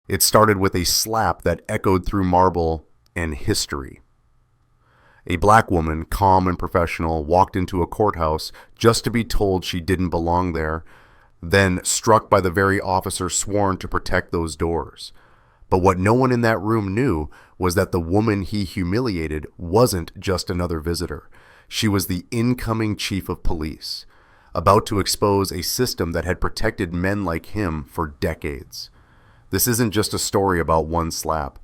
It started with a slap that echoed through marble and history. A black woman, calm and professional, walked into a courthouse just to be told she didn't belong there, then struck by the very officer sworn to protect those doors. But what no one in that room knew was that the woman he humiliated wasn't just another visitor. She was the incoming chief of police, about to expose a system that had protected men like him for decades. This isn't just a story about one slap.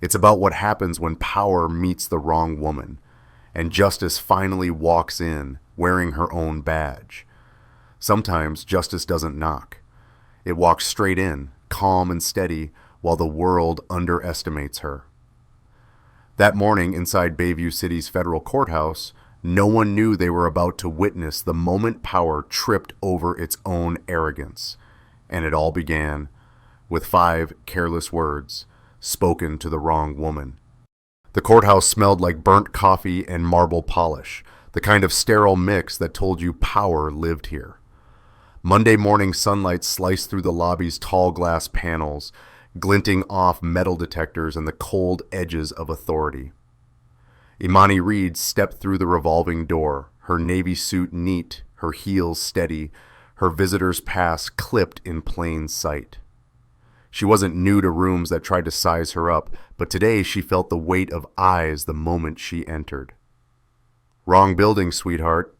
It's about what happens when power meets the wrong woman, and justice finally walks in wearing her own badge. Sometimes justice doesn't knock. It walks straight in, calm and steady, while the world underestimates her. That morning inside Bayview City's federal courthouse, no one knew they were about to witness the moment power tripped over its own arrogance. And it all began with 5 careless words spoken to the wrong woman. The courthouse smelled like burnt coffee and marble polish, the kind of sterile mix that told you power lived here. Monday morning sunlight sliced through the lobby's tall glass panels, glinting off metal detectors and the cold edges of authority. Imani Reed stepped through the revolving door, her navy suit neat, her heels steady, her visitor's pass clipped in plain sight. She wasn't new to rooms that tried to size her up, but today she felt the weight of eyes the moment she entered. "Wrong building, sweetheart."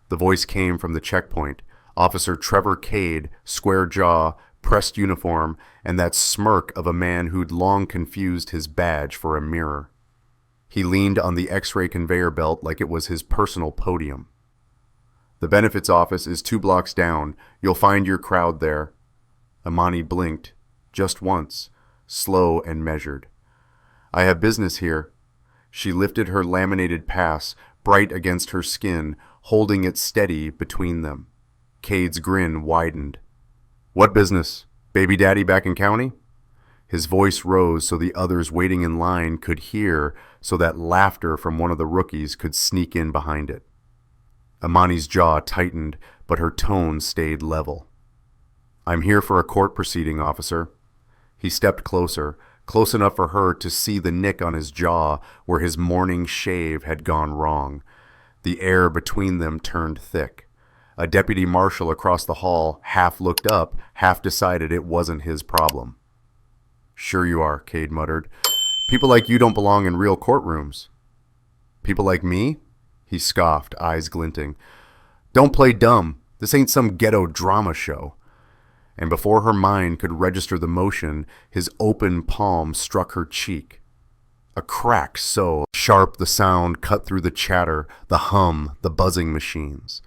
The voice came from the checkpoint. Officer Trevor Cade, square jaw, pressed uniform, and that smirk of a man who'd long confused his badge for a mirror. He leaned on the X-ray conveyor belt like it was his personal podium. "The benefits office is 2 blocks down. You'll find your crowd there." Imani blinked, just once, slow and measured. "I have business here." She lifted her laminated pass, bright against her skin, holding it steady between them. Cade's grin widened. "What business? Baby daddy back in county?" His voice rose so the others waiting in line could hear, so that laughter from one of the rookies could sneak in behind it. Imani's jaw tightened, but her tone stayed level. "I'm here for a court proceeding, officer." He stepped closer, close enough for her to see the nick on his jaw where his morning shave had gone wrong. The air between them turned thick. A deputy marshal across the hall half looked up, half decided it wasn't his problem. "Sure you are," Cade muttered. "People like you don't belong in real courtrooms." "People like me?" He scoffed, eyes glinting. "Don't play dumb. This ain't some ghetto drama show." And before her mind could register the motion, his open palm struck her cheek. A crack so sharp the sound cut through the chatter, the hum, the buzzing machines.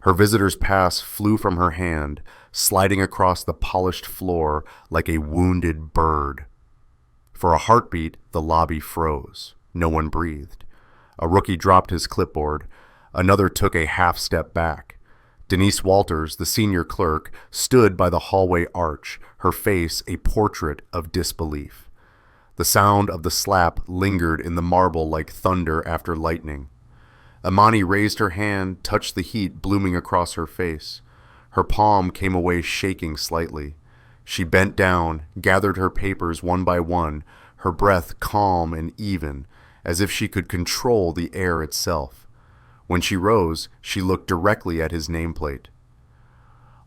Her visitor's pass flew from her hand, sliding across the polished floor like a wounded bird. For a heartbeat, the lobby froze. No one breathed. A rookie dropped his clipboard. Another took a half step back. Denise Walters, the senior clerk, stood by the hallway arch, her face a portrait of disbelief. The sound of the slap lingered in the marble like thunder after lightning. Imani raised her hand, touched the heat blooming across her face. Her palm came away shaking slightly. She bent down, gathered her papers one by one, her breath calm and even, as if she could control the air itself. When she rose, she looked directly at his nameplate.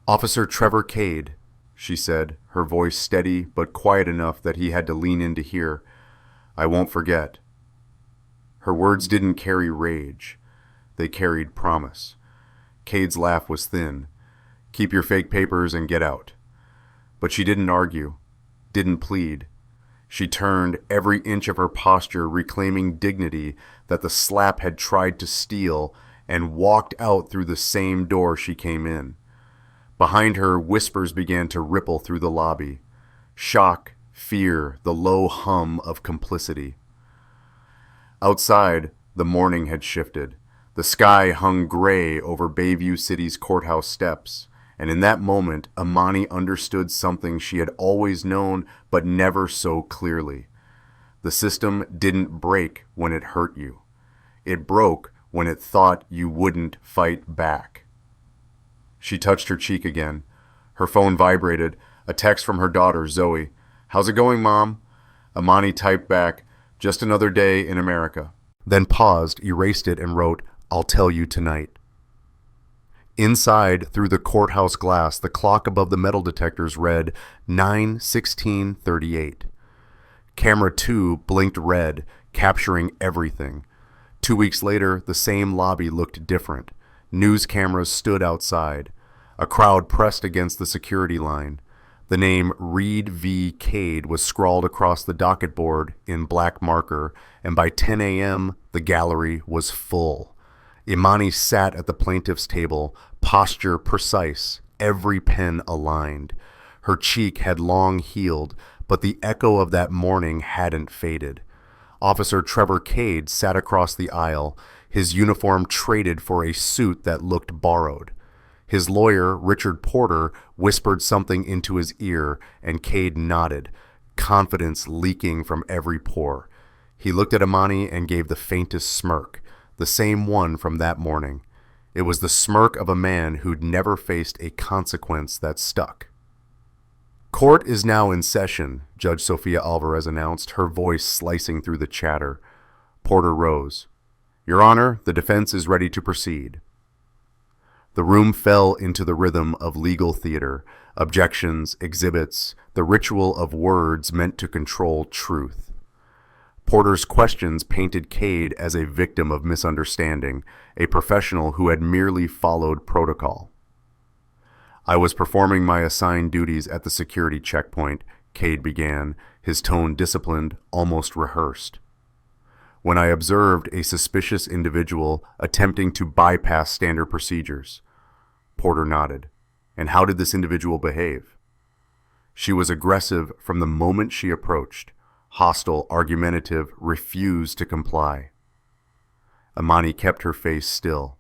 "Officer Trevor Cade," she said, her voice steady but quiet enough that he had to lean in to hear. "I won't forget." Her words didn't carry rage. They carried promise. Cade's laugh was thin. "Keep your fake papers and get out." But she didn't argue, didn't plead. She turned, every inch of her posture reclaiming dignity that the slap had tried to steal, and walked out through the same door she came in. Behind her, whispers began to ripple through the lobby. Shock, fear, the low hum of complicity. Outside, the morning had shifted. The sky hung gray over Bayview City's courthouse steps. And in that moment, Imani understood something she had always known, but never so clearly. The system didn't break when it hurt you. It broke when it thought you wouldn't fight back. She touched her cheek again. Her phone vibrated, a text from her daughter, Zoe. "How's it going, Mom?" Amani typed back, "Just another day in America." Then paused, erased it, and wrote, "I'll tell you tonight." Inside, through the courthouse glass, the clock above the metal detectors read 9:16:38. Camera 2 blinked red, capturing everything. 2 weeks later, the same lobby looked different. News cameras stood outside. A crowd pressed against the security line. The name Reed v. Cade was scrawled across the docket board in black marker, and by 10 a.m., the gallery was full. Imani sat at the plaintiff's table, posture precise, every pen aligned. Her cheek had long healed, but the echo of that morning hadn't faded. Officer Trevor Cade sat across the aisle, his uniform traded for a suit that looked borrowed. His lawyer, Richard Porter, whispered something into his ear, and Cade nodded, confidence leaking from every pore. He looked at Imani and gave the faintest smirk, the same one from that morning. It was the smirk of a man who'd never faced a consequence that stuck. "Court is now in session," Judge Sofia Alvarez announced, her voice slicing through the chatter. Porter rose. "Your Honor, the defense is ready to proceed." The room fell into the rhythm of legal theater, objections, exhibits, the ritual of words meant to control truth. Porter's questions painted Cade as a victim of misunderstanding, a professional who had merely followed protocol. "I was performing my assigned duties at the security checkpoint," Cade began, his tone disciplined, almost rehearsed, "when I observed a suspicious individual attempting to bypass standard procedures." Porter nodded. "And how did this individual behave?" "She was aggressive from the moment she approached. Hostile, argumentative, refused to comply." Imani kept her face still.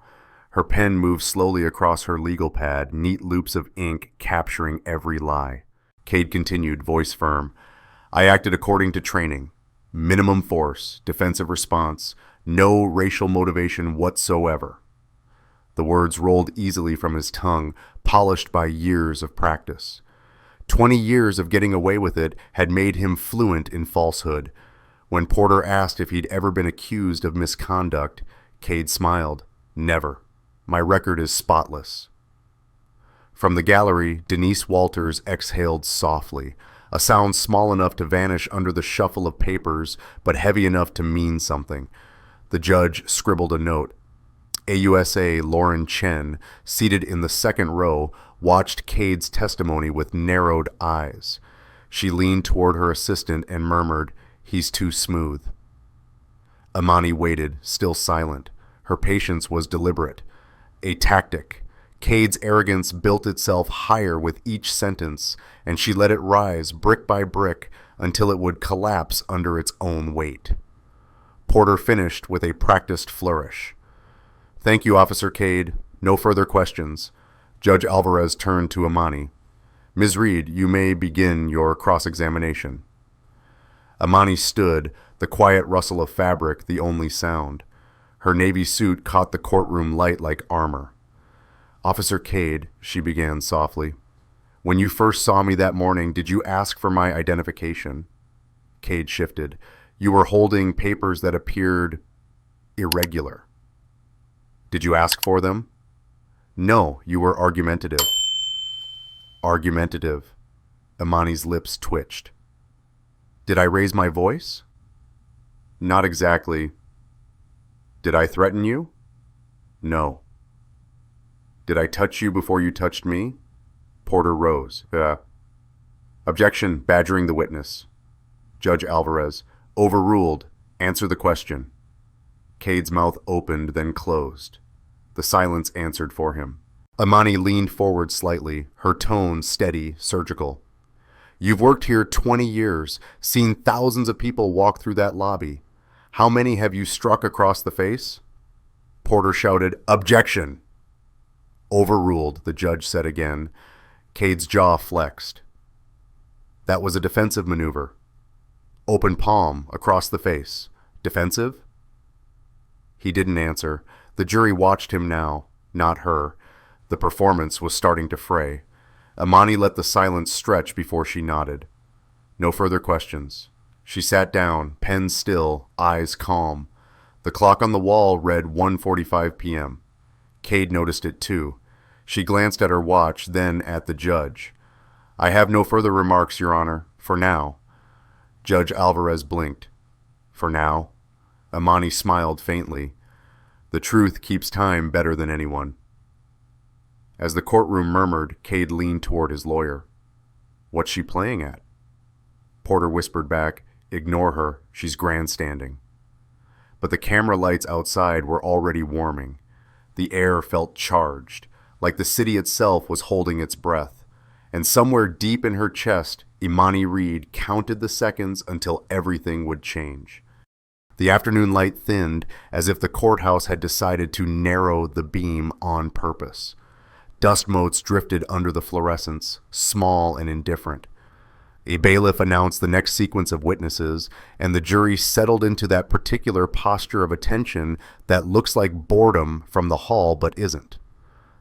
Her pen moved slowly across her legal pad, neat loops of ink capturing every lie. Cade continued, voice firm. "I acted according to training. Minimum force, defensive response, no racial motivation whatsoever." The words rolled easily from his tongue, polished by years of practice. 20 years of getting away with it had made him fluent in falsehood. When Porter asked if he'd ever been accused of misconduct, Cade smiled. "Never. My record is spotless." From the gallery, Denise Walters exhaled softly, a sound small enough to vanish under the shuffle of papers, but heavy enough to mean something. The judge scribbled a note. AUSA Lauren Chen, seated in the second row, watched Cade's testimony with narrowed eyes. She leaned toward her assistant and murmured, "He's too smooth." Imani waited, still silent. Her patience was deliberate. A tactic. Cade's arrogance built itself higher with each sentence, and she let it rise brick by brick until it would collapse under its own weight. Porter finished with a practiced flourish. "Thank you, Officer Cade. No further questions." Judge Alvarez turned to Imani. "Ms. Reed, you may begin your cross-examination." Imani stood, the quiet rustle of fabric the only sound. Her navy suit caught the courtroom light like armor. "Officer Cade," she began softly, "when you first saw me that morning, did you ask for my identification?" Cade shifted. "You were holding papers that appeared irregular." "Did you ask for them?" "No, you were argumentative." Argumentative. Imani's lips twitched. "Did I raise my voice?" "Not exactly." "Did I threaten you?" "No." "Did I touch you before you touched me?" Porter rose. Objection, badgering the witness. Judge Alvarez. "Overruled. Answer the question." Cade's mouth opened, then closed. The silence answered for him. Imani leaned forward slightly, her tone steady, surgical. "You've worked here 20 years, seen thousands of people walk through that lobby. How many have you struck across the face?" Porter shouted, "Objection!" "Overruled," the judge said again. Cade's jaw flexed. "That was a defensive maneuver." "Open palm, across the face. Defensive?" He didn't answer. The jury watched him now, not her. The performance was starting to fray. Imani let the silence stretch before she nodded. No further questions. She sat down, pen still, eyes calm. The clock on the wall read 1:45 p.m. Cade noticed it too. She glanced at her watch, then at the judge. "I have no further remarks, Your Honor, for now." Judge Alvarez blinked. "For now?" Imani smiled faintly. "The truth keeps time better than anyone." As the courtroom murmured, Cade leaned toward his lawyer. "What's she playing at?" Porter whispered back, "Ignore her, she's grandstanding." But the camera lights outside were already warming. The air felt charged, like the city itself was holding its breath. And somewhere deep in her chest, Imani Reed counted the seconds until everything would change. The afternoon light thinned, as if the courthouse had decided to narrow the beam on purpose. Dust motes drifted under the fluorescence, small and indifferent. A bailiff announced the next sequence of witnesses, and the jury settled into that particular posture of attention that looks like boredom from the hall but isn't.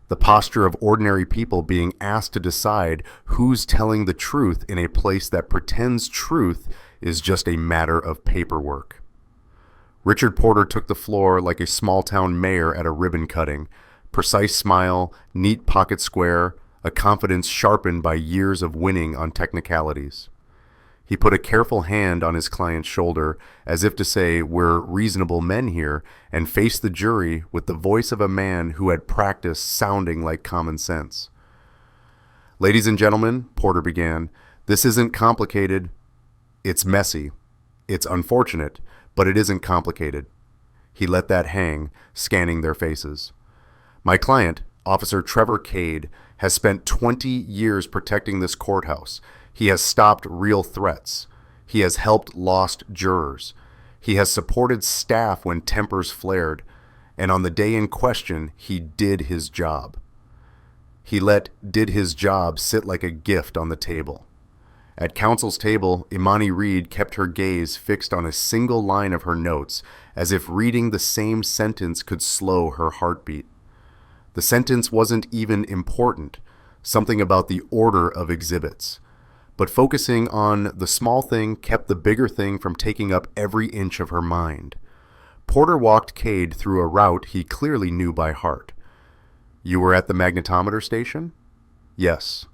The posture of ordinary people being asked to decide who's telling the truth in a place that pretends truth is just a matter of paperwork. Richard Porter took the floor like a small-town mayor at a ribbon cutting. Precise smile, neat pocket square, a confidence sharpened by years of winning on technicalities. He put a careful hand on his client's shoulder, as if to say, "We're reasonable men here," and faced the jury with the voice of a man who had practiced sounding like common sense. "Ladies and gentlemen," Porter began, "this isn't complicated. It's messy. It's unfortunate, but it isn't complicated." He let that hang, scanning their faces. "My client, Officer Trevor Cade, has spent 20 years protecting this courthouse. He has stopped real threats. He has helped lost jurors. He has supported staff when tempers flared. And on the day in question, he did his job." He let "did his job" sit like a gift on the table. At counsel's table, Imani Reed kept her gaze fixed on a single line of her notes, as if reading the same sentence could slow her heartbeat. The sentence wasn't even important, something about the order of exhibits. But focusing on the small thing kept the bigger thing from taking up every inch of her mind. Porter walked Cade through a route he clearly knew by heart. "You were at the magnetometer station?" "Yes."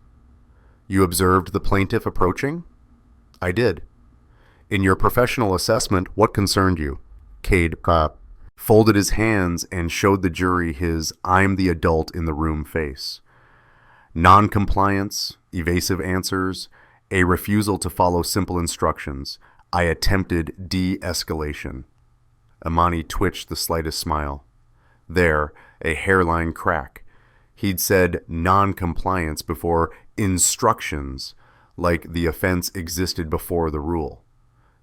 "You observed the plaintiff approaching?" "I did." "In your professional assessment, what concerned you?" Cade folded his hands and showed the jury his "I'm the adult in the room" face. "Non-compliance, evasive answers, a refusal to follow simple instructions. I attempted de-escalation." Imani twitched the slightest smile. There, a hairline crack. He'd said non-compliance before instructions, like the offense existed before the rule.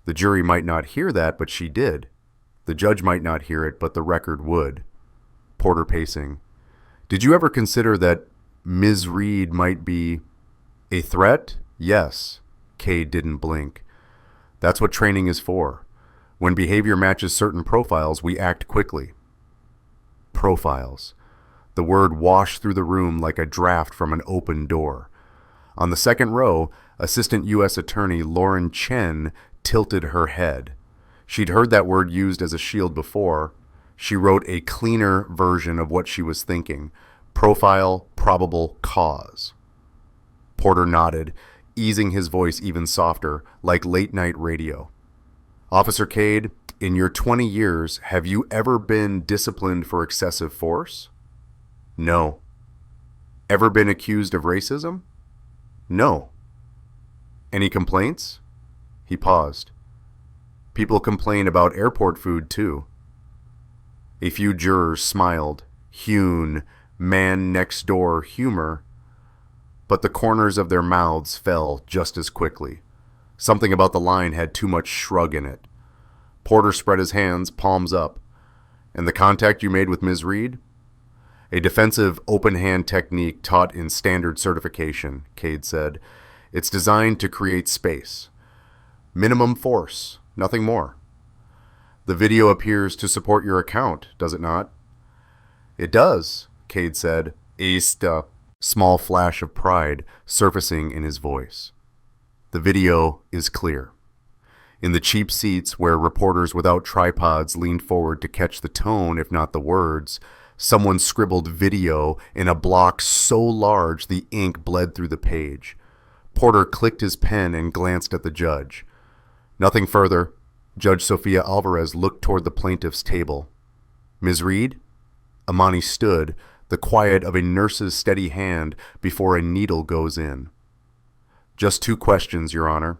The jury might not hear that, but she did. The judge might not hear it, but the record would. Porter pacing. "Did you ever consider that Ms. Reed might be—" "A threat? Yes." Cade didn't blink. "That's what training is for. When behavior matches certain profiles, we act quickly." Profiles. The word washed through the room like a draft from an open door. On the second row, Assistant U.S. Attorney Lauren Chen tilted her head. She'd heard that word used as a shield before. She wrote a cleaner version of what she was thinking. Profile, probable cause. Porter nodded, easing his voice even softer, like late-night radio. "Officer Cade, in your 20 years, have you ever been disciplined for excessive force?" "No." "Ever been accused of racism?" "No." "Any complaints?" He paused. "People complain about airport food, too." A few jurors smiled, hewn, man-next-door humor, but the corners of their mouths fell just as quickly. Something about the line had too much shrug in it. Porter spread his hands, palms up. "And the contact you made with Ms. Reed?" "A defensive open-hand technique taught in standard certification," Cade said. "It's designed to create space. Minimum force, nothing more." "The video appears to support your account, does it not?" "It does," Cade said, a small flash of pride surfacing in his voice. The video is clear. In the cheap seats where reporters without tripods leaned forward to catch the tone, if not the words, someone scribbled video in a block so large the ink bled through the page. Porter clicked his pen and glanced at the judge. Nothing further. Judge Sophia Alvarez looked toward the plaintiff's table. Ms. Reed? Amani stood, the quiet of a nurse's steady hand before a needle goes in. Just 2 questions, Your Honor.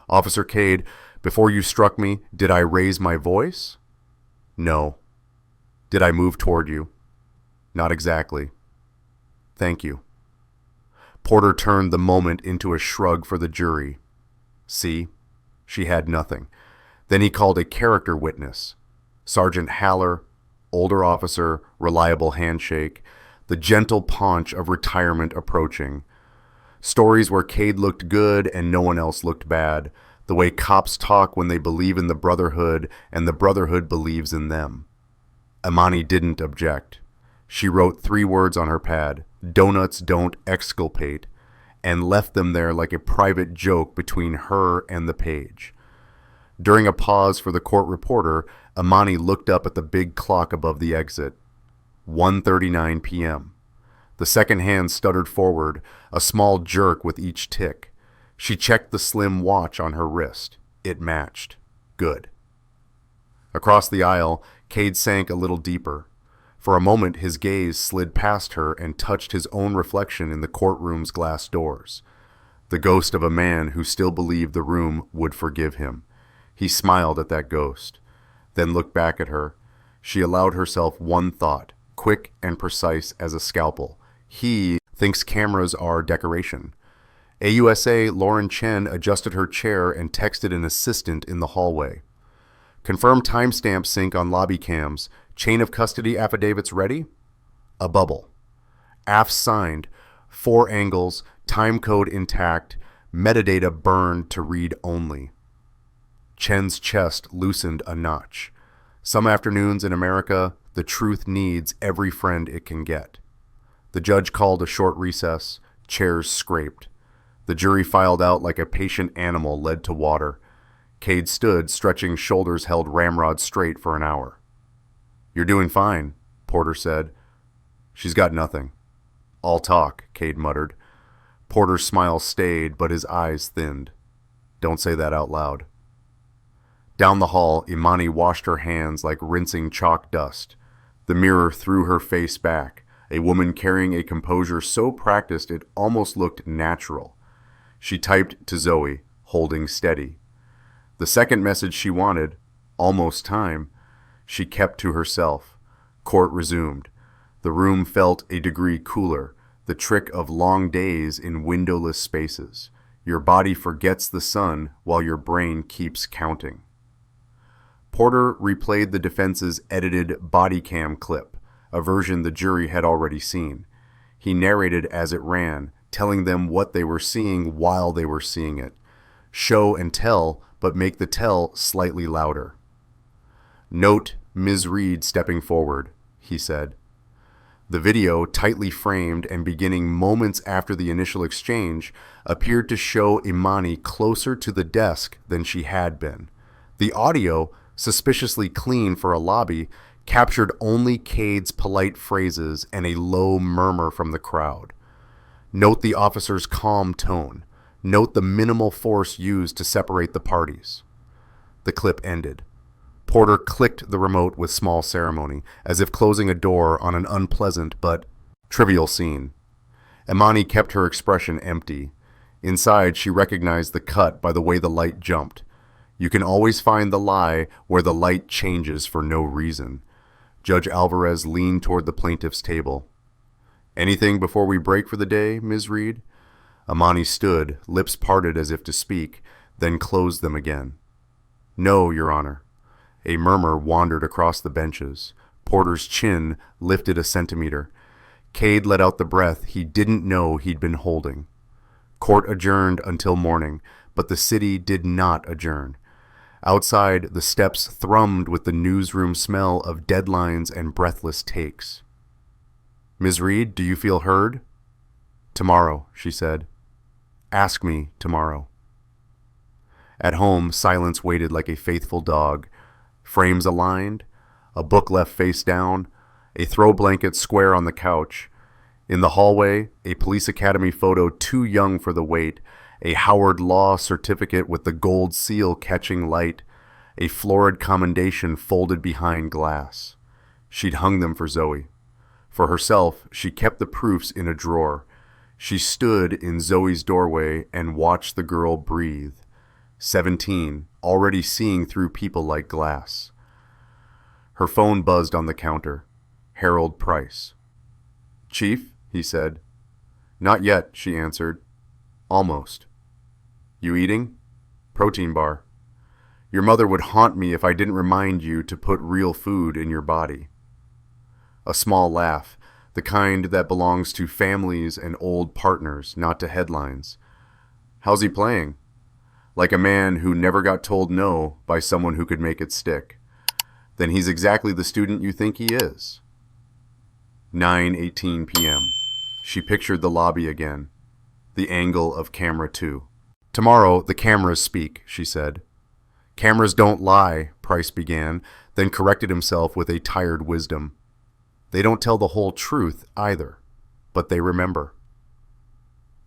Officer Cade, before you struck me, did I raise my voice? No. Did I move toward you? Not exactly. Thank you. Porter turned the moment into a shrug for the jury. See? She had nothing. Then he called a character witness. Sergeant Haller, older officer, reliable handshake, the gentle paunch of retirement approaching. Stories where Cade looked good and no one else looked bad. The way cops talk when they believe in the Brotherhood and the Brotherhood believes in them. Amani didn't object. She wrote 3 words on her pad, "Donuts don't exculpate," and left them there like a private joke between her and the page. During a pause for the court reporter, Amani looked up at the big clock above the exit. 1:39 p.m. The second hand stuttered forward, a small jerk with each tick. She checked the slim watch on her wrist. It matched. Good. Across the aisle, Cade sank a little deeper. For a moment, his gaze slid past her and touched his own reflection in the courtroom's glass doors. The ghost of a man who still believed the room would forgive him. He smiled at that ghost, then looked back at her. She allowed herself one thought, quick and precise as a scalpel. He thinks cameras are decoration. AUSA Lauren Chen adjusted her chair and texted an assistant in the hallway. Confirm timestamp sync on lobby cams. Chain of custody affidavits ready? A bubble. AF signed. 4 angles. Time code intact. Metadata burned to read only. Chen's chest loosened a notch. Some afternoons in America, the truth needs every friend it can get. The judge called a short recess. Chairs scraped. The jury filed out like a patient animal led to water. Cade stood, stretching shoulders held ramrod straight for an hour. You're doing fine, Porter said. She's got nothing. All talk, Cade muttered. Porter's smile stayed, but his eyes thinned. Don't say that out loud. Down the hall, Imani washed her hands like rinsing chalk dust. The mirror threw her face back, a woman carrying a composure so practiced it almost looked natural. She typed to Zoe, holding steady. The second message she wanted, almost time, she kept to herself. Court resumed. The room felt a degree cooler, the trick of long days in windowless spaces. Your body forgets the sun while your brain keeps counting. Porter replayed the defense's edited body cam clip, a version the jury had already seen. He narrated as it ran, telling them what they were seeing while they were seeing it. Show and tell, but make the tell slightly louder. Note Ms. Reed stepping forward, he said. The video, tightly framed and beginning moments after the initial exchange, appeared to show Imani closer to the desk than she had been. The audio, suspiciously clean for a lobby, captured only Cade's polite phrases and a low murmur from the crowd. Note the officer's calm tone. Note the minimal force used to separate the parties. The clip ended. Porter clicked the remote with small ceremony, as if closing a door on an unpleasant but trivial scene. Imani kept her expression empty. Inside, she recognized the cut by the way the light jumped. You can always find the lie where the light changes for no reason. Judge Alvarez leaned toward the plaintiff's table. Anything before we break for the day, Ms. Reed? Imani stood, lips parted as if to speak, then closed them again. No, Your Honor. A murmur wandered across the benches. Porter's chin lifted a centimeter. Cade let out the breath he didn't know he'd been holding. Court adjourned until morning, but the city did not adjourn. Outside, the steps thrummed with the newsroom smell of deadlines and breathless takes. Ms. Reed, do you feel heard? Tomorrow, she said. Ask me tomorrow. At home, silence waited like a faithful dog. Frames aligned, a book left face down, a throw blanket square on the couch. In the hallway, a police academy photo too young for the wait, a Howard Law certificate with the gold seal catching light, a florid commendation folded behind glass. She'd hung them for Zoe. For herself, she kept the proofs in a drawer. She stood in Zoe's doorway and watched the girl breathe. 17, already seeing through people like glass. Her phone buzzed on the counter. Harold Price. "Chief," he said. "Not yet," she answered. "Almost." "You eating?" "Protein bar." "Your mother would haunt me if I didn't remind you to put real food in your body." A small laugh, the kind that belongs to families and old partners, not to headlines. "How's he playing?" "Like a man who never got told no by someone who could make it stick." "Then he's exactly the student you think he is." 9:18 p.m. She pictured the lobby again. The angle of camera 2. "Tomorrow the cameras speak," she said. "Cameras don't lie," Price began, then corrected himself with a tired wisdom. "They don't tell the whole truth either, but they remember."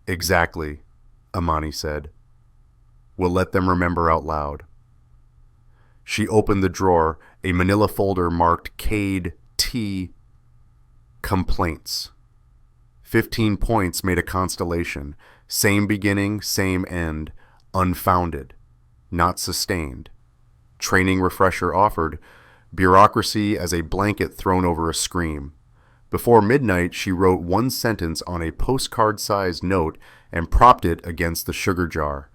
"Exactly," Amani said. "We'll let them remember out loud." She opened the drawer, a manila folder marked Cade T. Complaints. 15 points made a constellation. Same beginning, same end. Unfounded. Not sustained. Training refresher offered. Bureaucracy as a blanket thrown over a scream. Before midnight, she wrote one sentence on a postcard-sized note and propped it against the sugar jar.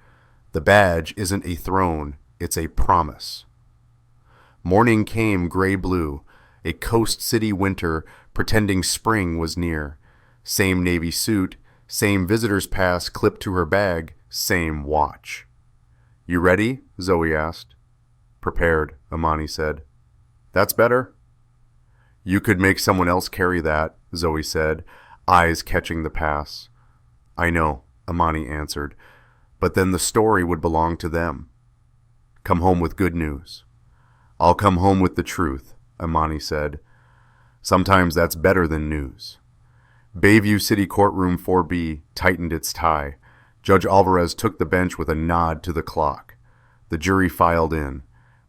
The badge isn't a throne, it's a promise. Morning came gray-blue, a coast city winter pretending spring was near. Same navy suit, same visitor's pass clipped to her bag, same watch. "You ready?" Zoe asked. "Prepared," Amani said. "That's better." "You could make someone else carry that," Zoe said, eyes catching the pass. "I know," Amani answered, "but then the story would belong to them." "Come home with good news." "I'll come home with the truth," Amani said. "Sometimes that's better than news." Bayview City Courtroom 4B tightened its tie. Judge Alvarez took the bench with a nod to the clock. The jury filed in.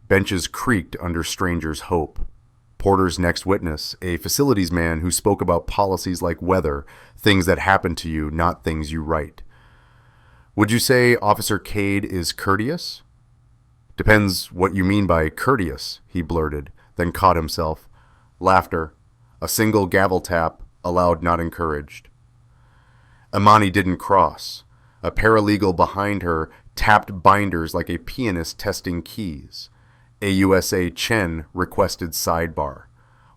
Benches creaked under strangers' hope. Porter's next witness, a facilities man who spoke about policies like weather, things that happen to you, not things you write. "Would you say Officer Cade is courteous?" "Depends what you mean by courteous," he blurted, then caught himself. Laughter. A single gavel tap, allowed not encouraged. Amani didn't cross. A paralegal behind her tapped binders like a pianist testing keys. AUSA Chen requested sidebar.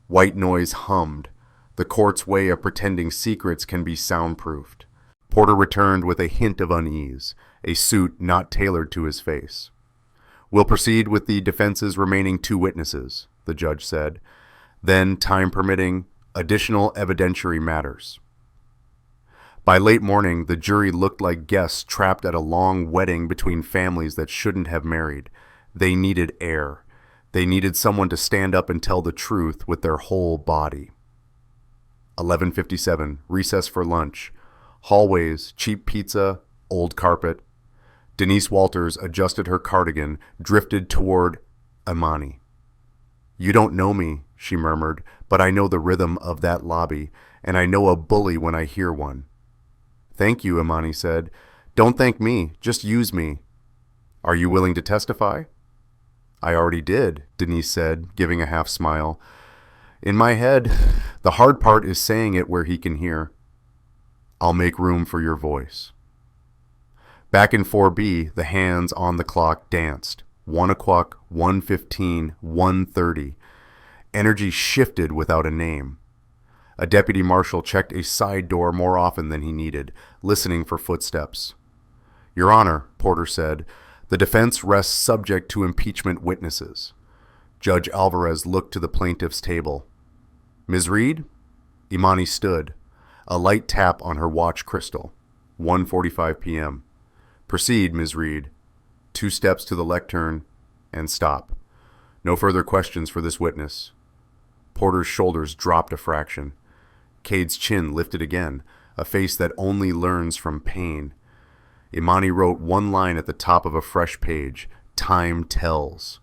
White noise hummed. The court's way of pretending secrets can be soundproofed. Porter returned with a hint of unease, a suit not tailored to his face. "We'll proceed with the defense's remaining 2 witnesses," the judge said. Then, time permitting, additional evidentiary matters. By late morning, the jury looked like guests trapped at a long wedding between families that shouldn't have married. They needed air. They needed someone to stand up and tell the truth with their whole body. 11:57, recess for lunch. Hallways, cheap pizza, old carpet. Denise Walters adjusted her cardigan, drifted toward Amani. "You don't know me," she murmured, "but I know the rhythm of that lobby, and I know a bully when I hear one." "Thank you," Amani said. "Don't thank me, just use me." "Are you willing to testify?" "I already did," Denise said, giving a half smile. "In my head, the hard part is saying it where he can hear." "I'll make room for your voice." Back in 4B, the hands on the clock danced. 1 o'clock, 1:15, 1:30. Energy shifted without a name. A deputy marshal checked a side door more often than he needed, listening for footsteps. "Your Honor," Porter said, "the defense rests subject to impeachment witnesses." Judge Alvarez looked to the plaintiff's table. "Ms. Reed?" Imani stood. A light tap on her watch crystal. 1:45 p.m. "Proceed, Ms. Reed." 2 steps to the lectern, and stop. No further questions for this witness. Porter's shoulders dropped a fraction. Cade's chin lifted again, a face that only learns from pain. Imani wrote one line at the top of a fresh page: "Time tells."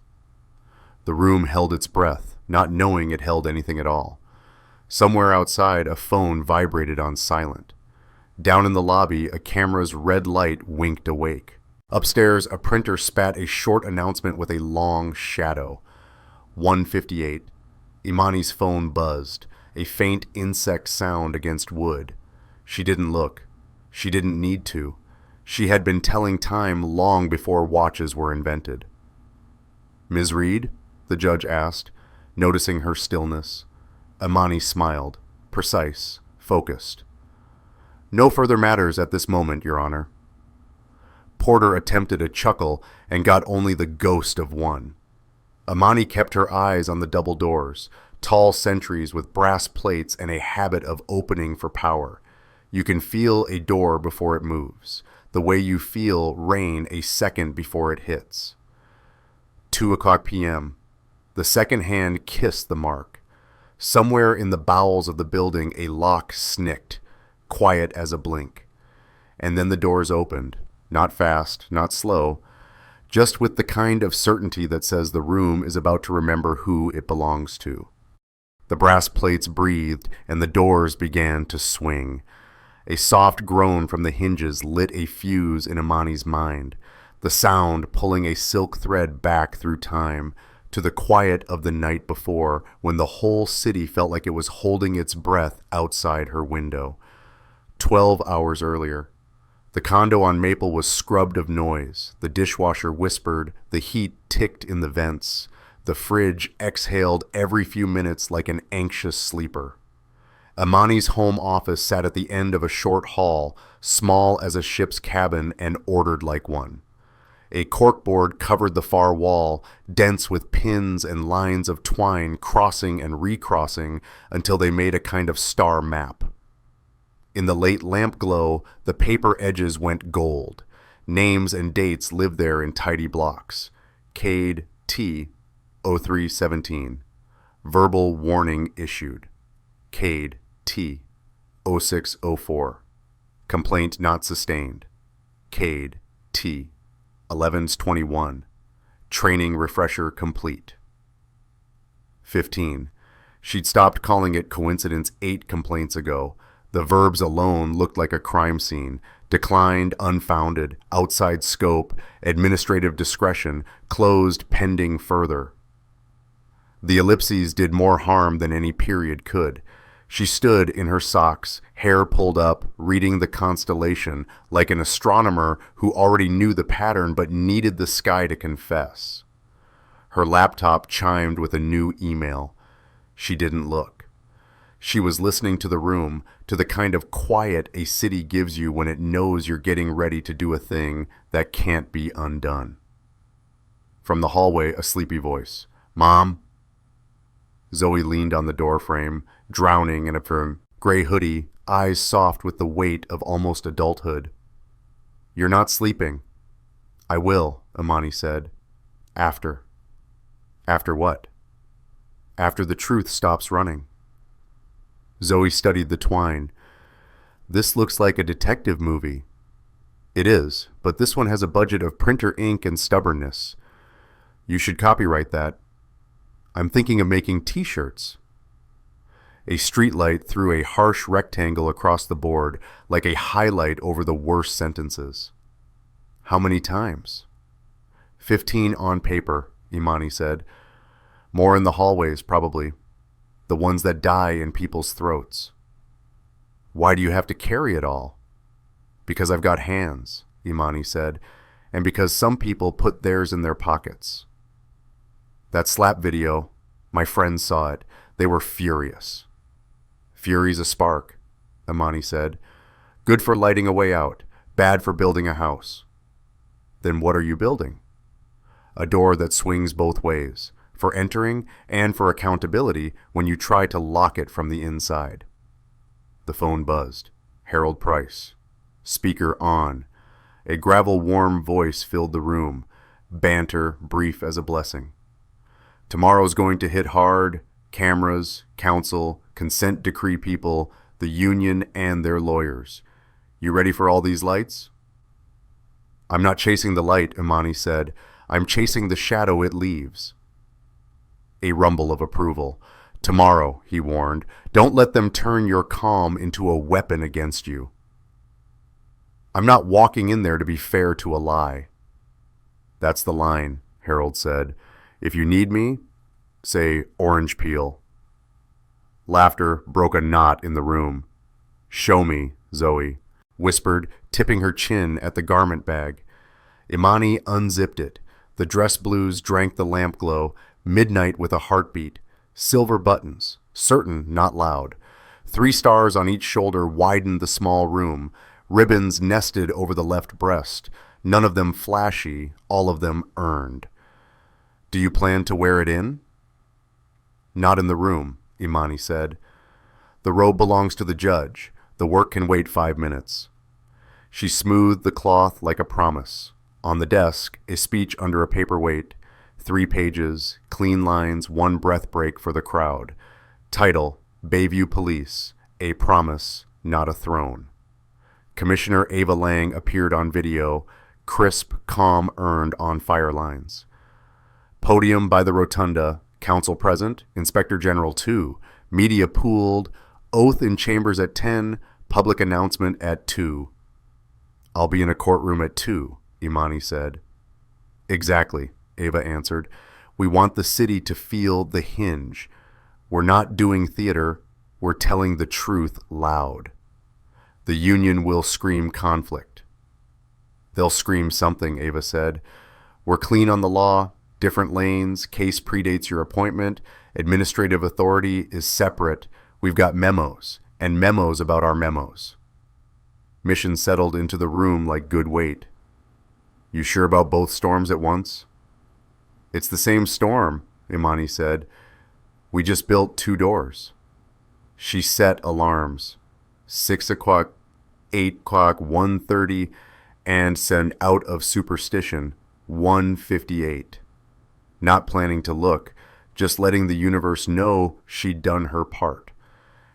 The room held its breath, not knowing it held anything at all. Somewhere outside, a phone vibrated on silent. Down in the lobby, a camera's red light winked awake. Upstairs, a printer spat a short announcement with a long shadow. 1:58. Imani's phone buzzed, a faint insect sound against wood. She didn't look. She didn't need to. She had been telling time long before watches were invented. "Ms. Reed?" the judge asked, noticing her stillness. Imani smiled, precise, focused. "No further matters at this moment, Your Honor." Porter attempted a chuckle and got only the ghost of one. Imani kept her eyes on the double doors, tall sentries with brass plates and a habit of opening for power. You can feel a door before it moves, the way you feel rain a second before it hits. 2:00 p.m. The second hand kissed the mark. Somewhere in the bowels of the building a lock snicked, quiet as a blink. And then the doors opened, not fast, not slow, just with the kind of certainty that says the room is about to remember who it belongs to. The brass plates breathed, and the doors began to swing. A soft groan from the hinges lit a fuse in Imani's mind, the sound pulling a silk thread back through time, to the quiet of the night before, when the whole city felt like it was holding its breath outside her window. 12 hours earlier. The condo on Maple was scrubbed of noise. The dishwasher whispered, the heat ticked in the vents. The fridge exhaled every few minutes like an anxious sleeper. Imani's home office sat at the end of a short hall, small as a ship's cabin and ordered like one. A corkboard covered the far wall, dense with pins and lines of twine crossing and recrossing until they made a kind of star map. In the late lamp glow, the paper edges went gold. Names and dates lived there in tidy blocks. Cade T. 0317. Verbal warning issued. Cade T. 0604. Complaint not sustained. Cade T. 11/21. Training refresher complete. 15. She'd stopped calling it coincidence 8 complaints ago. The verbs alone looked like a crime scene. Declined, unfounded, outside scope, administrative discretion, closed pending further. The ellipses did more harm than any period could. She stood in her socks, hair pulled up, reading the constellation, like an astronomer who already knew the pattern but needed the sky to confess. Her laptop chimed with a new email. She didn't look. She was listening to the room, to the kind of quiet a city gives you when it knows you're getting ready to do a thing that can't be undone. From the hallway, a sleepy voice. "Mom?" Zoe leaned on the doorframe, drowning in a gray hoodie, eyes soft with the weight of almost adulthood. "You're not sleeping." "I will," Imani said. "After." "After what?" "After the truth stops running." Zoe studied the twine. "This looks like a detective movie." "It is, but this one has a budget of printer ink and stubbornness. You should copyright that." "I'm thinking of making t-shirts." A streetlight threw a harsh rectangle across the board, like a highlight over the worst sentences. "How many times?" 15 on paper, Imani said. "More in the hallways, probably. The ones that die in people's throats." "Why do you have to carry it all?" "Because I've got hands," Imani said, "and because some people put theirs in their pockets." "That slap video, my friends saw it. They were furious." "Fury's a spark," Imani said. "Good for lighting a way out, bad for building a house." "Then what are you building?" "A door that swings both ways, for entering and for accountability when you try to lock it from the inside." The phone buzzed. Harold Price. Speaker on. A gravel-warm voice filled the room. banter brief as a blessing. Tomorrow's going to hit hard, cameras, council, consent decree people, the union, and their lawyers. You ready for all these lights? I'm not chasing the light, Imani said. I'm chasing the shadow it leaves. A rumble of approval. Tomorrow, he warned, don't let them turn your calm into a weapon against you. I'm not walking in there to be fair to a lie. That's the line, Harold said. If you need me, say orange peel. Laughter broke a knot in the room. Show me, Zoe whispered, tipping her chin at the garment bag. Imani unzipped it. The dress blues drank the lamp glow, midnight with a heartbeat. Silver buttons, certain not loud. 3 stars on each shoulder widened the small room. Ribbons nested over the left breast. None of them flashy, all of them earned. Do you plan to wear it in? Not in the room, Imani said. The robe belongs to the judge. The work can wait 5 minutes. She smoothed the cloth like a promise. On the desk, a speech under a paperweight. 3 pages, clean lines, 1 breath break for the crowd. Title, Bayview Police, A Promise, Not a Throne. Commissioner Ava Lang appeared on video, crisp, calm earned on fire lines. Podium by the rotunda, council present, Inspector General 2, media pooled, oath in chambers at 10, public announcement at 2. I'll be in a courtroom at 2, Imani said. Exactly, Ava answered. We want the city to feel the hinge. We're not doing theater, we're telling the truth loud. The union will scream conflict. They'll scream something, Ava said. We're clean on the law, different lanes, case predates your appointment, administrative authority is separate. We've got memos, and memos about our memos. Mission settled into the room like good weight. You sure about both storms at once? It's the same storm, Imani said. We just built 2 doors. She set alarms. 6 o'clock, 8 o'clock, 1:30, and sent out of superstition, 1:58. Not planning to look, just letting the universe know she'd done her part.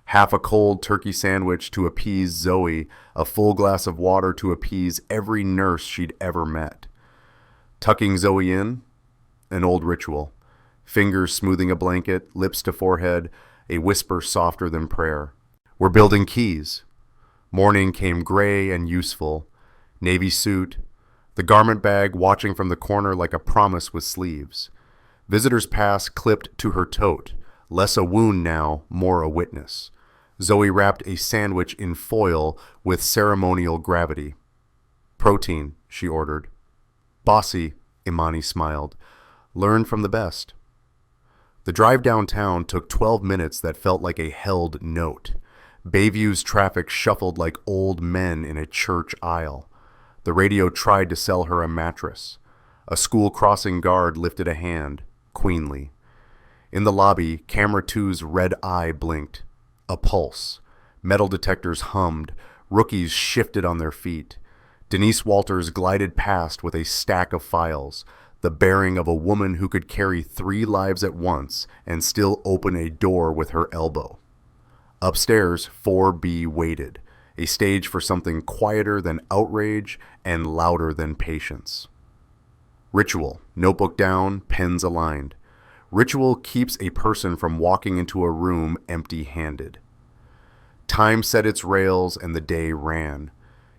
Half a cold turkey sandwich to appease Zoe, a full glass of water to appease every nurse she'd ever met. Tucking Zoe in, an old ritual. Fingers smoothing a blanket, lips to forehead, a whisper softer than prayer. We're building keys. Morning came gray and useful. Navy suit. The garment bag watching from the corner like a promise with sleeves. Visitor's pass clipped to her tote. Less a wound now, more a witness. Zoe wrapped a sandwich in foil with ceremonial gravity. Protein, she ordered. Bossy, Imani smiled. Learn from the best. The drive downtown took 12 minutes that felt like a held note. Bayview's traffic shuffled like old men in a church aisle. The radio tried to sell her a mattress. A school crossing guard lifted a hand, queenly. In the lobby, camera 2's red eye blinked. A pulse. Metal detectors hummed. Rookies shifted on their feet. Denise Walters glided past with a stack of files, the bearing of a woman who could carry 3 lives at once and still open a door with her elbow. Upstairs, 4B waited, a stage for something quieter than outrage and louder than patience. Ritual, notebook down, pens aligned. Ritual keeps a person from walking into a room empty-handed. Time set its rails and the day ran.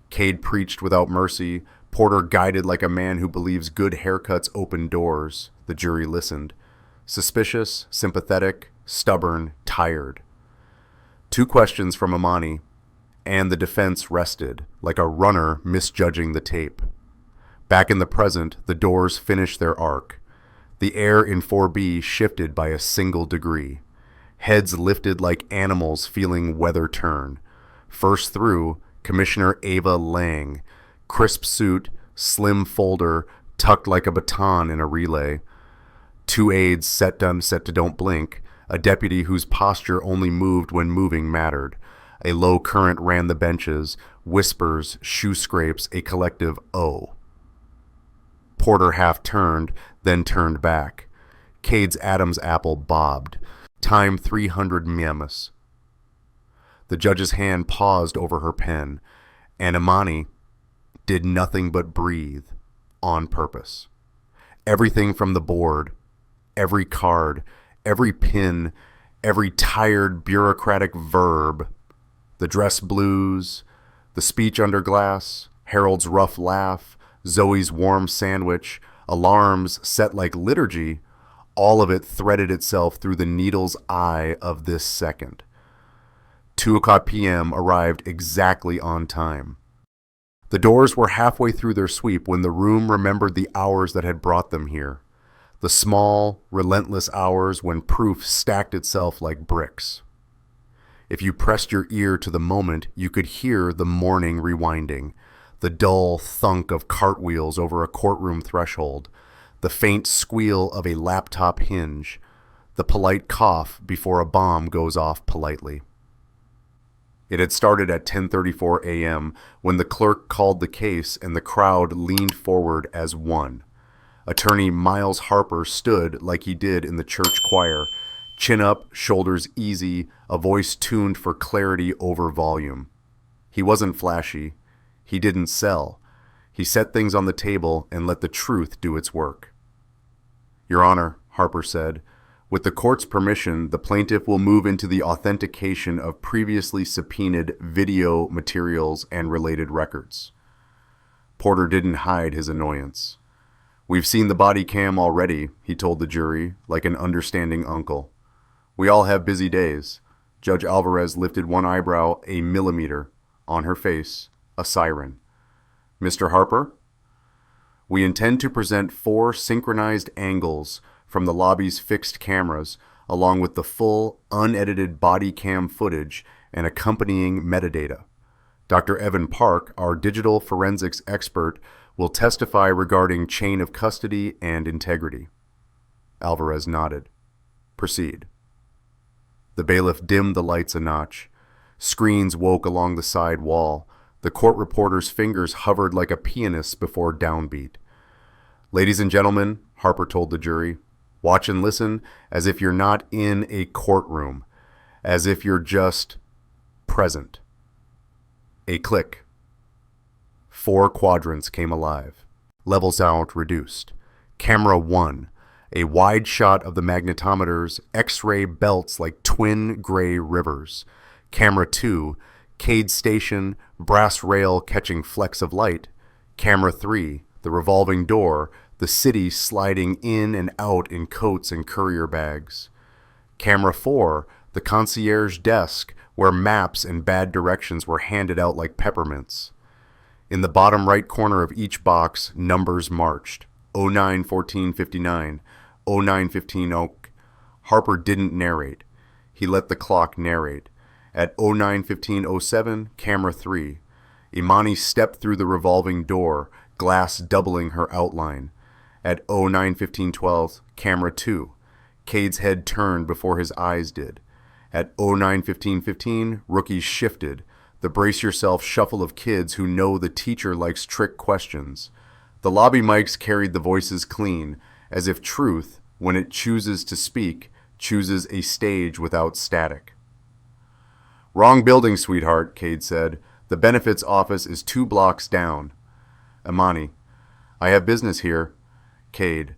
Cade preached without mercy. Porter guided like a man who believes good haircuts open doors. The jury listened. Suspicious, sympathetic, stubborn, tired. 2 questions from Imani, and the defense rested, like a runner misjudging the tape. Back in the present, the doors finished their arc. The air in 4B shifted by a single degree. Heads lifted like animals feeling weather turn. First through, Commissioner Ava Lang, crisp suit, slim folder, tucked like a baton in a relay. 2 aides set to don't blink, a deputy whose posture only moved when moving mattered. A low current ran the benches, whispers, shoe scrapes, a collective "oh." Porter half turned, then turned back. Cade's Adam's apple bobbed. Time 300 miamis. The judge's hand paused over her pen, and Imani did nothing but breathe, on purpose. Everything from the board, every card, every pin, every tired bureaucratic verb, the dress blues, the speech under glass, Harold's rough laugh, Zoe's warm sandwich, alarms set like liturgy, all of it threaded itself through the needle's eye of this second. 2 o'clock p.m. arrived exactly on time. The doors were halfway through their sweep when the room remembered the hours that had brought them here. The small, relentless hours when proof stacked itself like bricks. If you pressed your ear to the moment, you could hear the morning rewinding, the dull thunk of cartwheels over a courtroom threshold, the faint squeal of a laptop hinge, the polite cough before a bomb goes off politely. It had started at 10:34 a.m. when the clerk called the case and the crowd leaned forward as one. Attorney Miles Harper stood like he did in the church choir, chin up, shoulders easy, a voice tuned for clarity over volume. He wasn't flashy. He didn't sell. He set things on the table and let the truth do its work. Your Honor, Harper said, with the court's permission, the plaintiff will move into the authentication of previously subpoenaed video materials and related records. Porter didn't hide his annoyance. We've seen the body cam already, he told the jury, like an understanding uncle. We all have busy days. Judge Alvarez lifted one eyebrow a millimeter. On her face, a siren. Mr. Harper? We intend to present 4 synchronized angles from the lobby's fixed cameras, along with the full, unedited body cam footage and accompanying metadata. Dr. Evan Park, our digital forensics expert, will testify regarding chain of custody and integrity. Alvarez nodded. Proceed. The bailiff dimmed the lights a notch. Screens woke along the side wall. The court reporter's fingers hovered like a pianist's before downbeat. Ladies and gentlemen, Harper told the jury, watch and listen as if you're not in a courtroom, as if you're just present. A click. 4 quadrants came alive. Level sound reduced. Camera 1, a wide shot of the magnetometer's X-ray belts like twin gray rivers. Camera 2, Cade Station, brass rail catching flecks of light. Camera 3, the revolving door, the city sliding in and out in coats and courier bags. Camera 4, the concierge desk, where maps and bad directions were handed out like peppermints. In the bottom right corner of each box, numbers marched. 09-14-59, 09-15 Harper didn't narrate. He let the clock narrate. At 09-15-07, camera 3. Imani stepped through the revolving door, glass doubling her outline. At 09-15-12, camera 2. Cade's head turned before his eyes did. At 09-15-15, rookies shifted, the brace-yourself shuffle of kids who know the teacher likes trick questions. The lobby mics carried the voices clean, as if truth, when it chooses to speak, chooses a stage without static. Wrong building, sweetheart, Cade said. The benefits office is 2 blocks down. Imani, I have business here. Cade,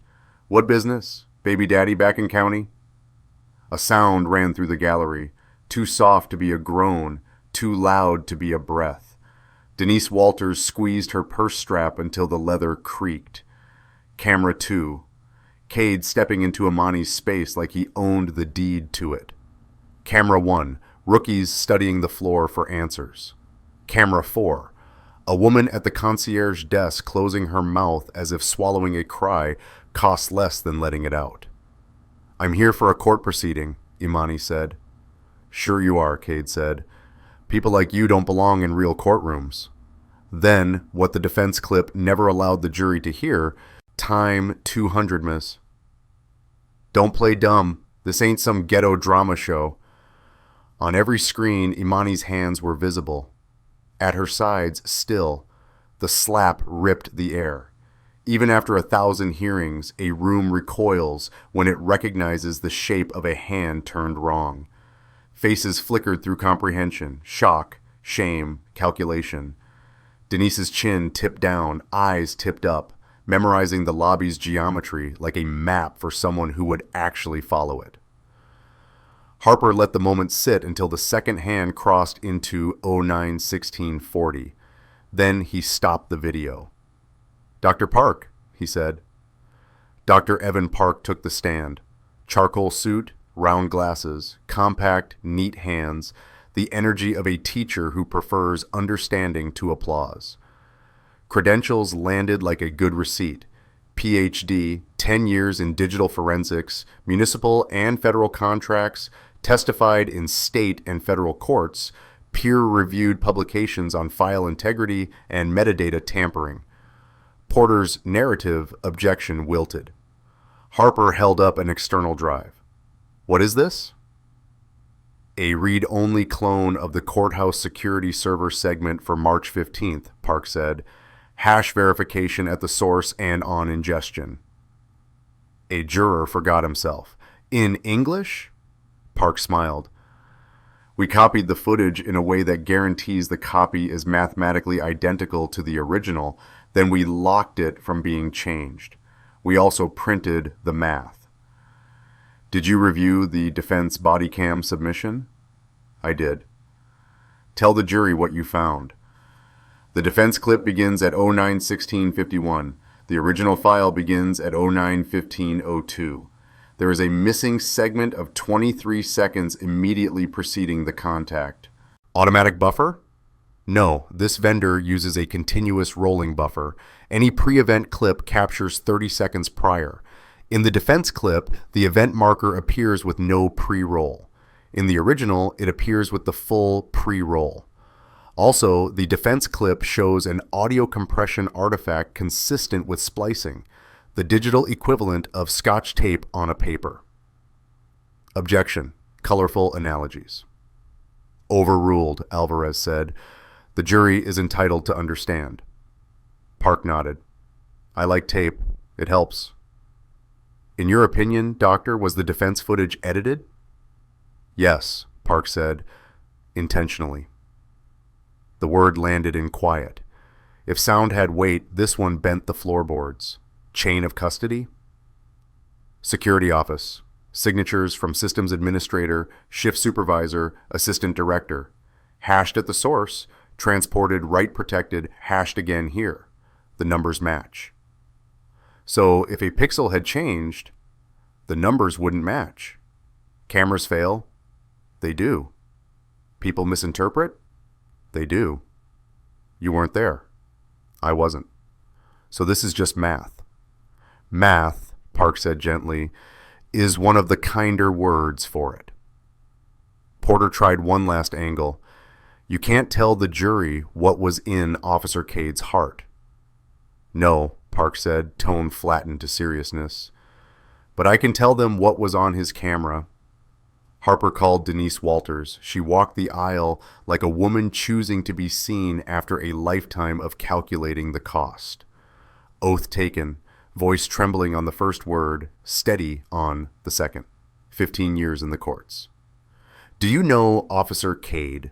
what business? Baby daddy back in county? A sound ran through the gallery, too soft to be a groan, too loud to be a breath. Denise Walters squeezed her purse strap until the leather creaked. Camera 2. Cade stepping into Imani's space like he owned the deed to it. Camera 1. Rookies studying the floor for answers. Camera 4. A woman at the concierge desk closing her mouth as if swallowing a cry costs less than letting it out. I'm here for a court proceeding, Imani said. Sure you are, Cade said. People like you don't belong in real courtrooms. Then, what the defense clip never allowed the jury to hear, time 200, miss. Don't play dumb. This ain't some ghetto drama show. On every screen, Imani's hands were visible. At her sides, still, the slap ripped the air. Even after 1,000 hearings, a room recoils when it recognizes the shape of a hand turned wrong. Faces flickered through comprehension, shock, shame, calculation. Denise's chin tipped down, eyes tipped up, memorizing the lobby's geometry like a map for someone who would actually follow it. Harper let the moment sit until the second hand crossed into 09-16-40. Then he stopped the video. "Dr. Park," he said. Dr. Evan Park took the stand. Charcoal suit, round glasses, compact, neat hands, the energy of a teacher who prefers understanding to applause. Credentials landed like a good receipt. PhD, 10 years in digital forensics, municipal and federal contracts, testified in state and federal courts, peer-reviewed publications on file integrity and metadata tampering. Porter's narrative objection wilted. Harper held up an external drive. "What is this?" "A read-only clone of the courthouse security server segment for March 15th, Park said. Hash verification at the source and on ingestion." A juror forgot himself. "In English?" Park smiled. "We copied the footage in a way that guarantees the copy is mathematically identical to the original, then we locked it from being changed. We also printed the math." "Did you review the defense body cam submission?" "I did." "Tell the jury what you found." "The defense clip begins at 09-16-51. The original file begins at 09-15-02. There is a missing segment of 23 seconds immediately preceding the contact." "Automatic buffer?" "No, this vendor uses a continuous rolling buffer. Any pre-event clip captures 30 seconds prior. In the defense clip, the event marker appears with no pre-roll. In the original, it appears with the full pre-roll. Also, the defense clip shows an audio compression artifact consistent with splicing, the digital equivalent of Scotch tape on a paper." Objection. Colorful analogies. "Overruled," Alvarez said. "The jury is entitled to understand." Park nodded. "I like tape. It helps." "In your opinion, Doctor, was the defense footage edited?" "Yes," Park said, "intentionally." The word landed in quiet. If sound had weight, this one bent the floorboards. Chain of custody? Security office. Signatures from systems administrator, shift supervisor, assistant director. Hashed at the source, transported write protected, hashed again here. The numbers match. So if a pixel had changed, the numbers wouldn't match. Cameras fail? They do. People misinterpret? They do. You weren't there. I wasn't. So this is just math. Math, Park said gently, is one of the kinder words for it. Porter tried one last angle. "You can't tell the jury what was in Officer Cade's heart." "No," Park said, tone flattened to seriousness. "But I can tell them what was on his camera." Harper called Denise Walters. She walked the aisle like a woman choosing to be seen after a lifetime of calculating the cost. Oath taken, voice trembling on the first word, steady on the second. 15 years in the courts. "Do you know Officer Cade?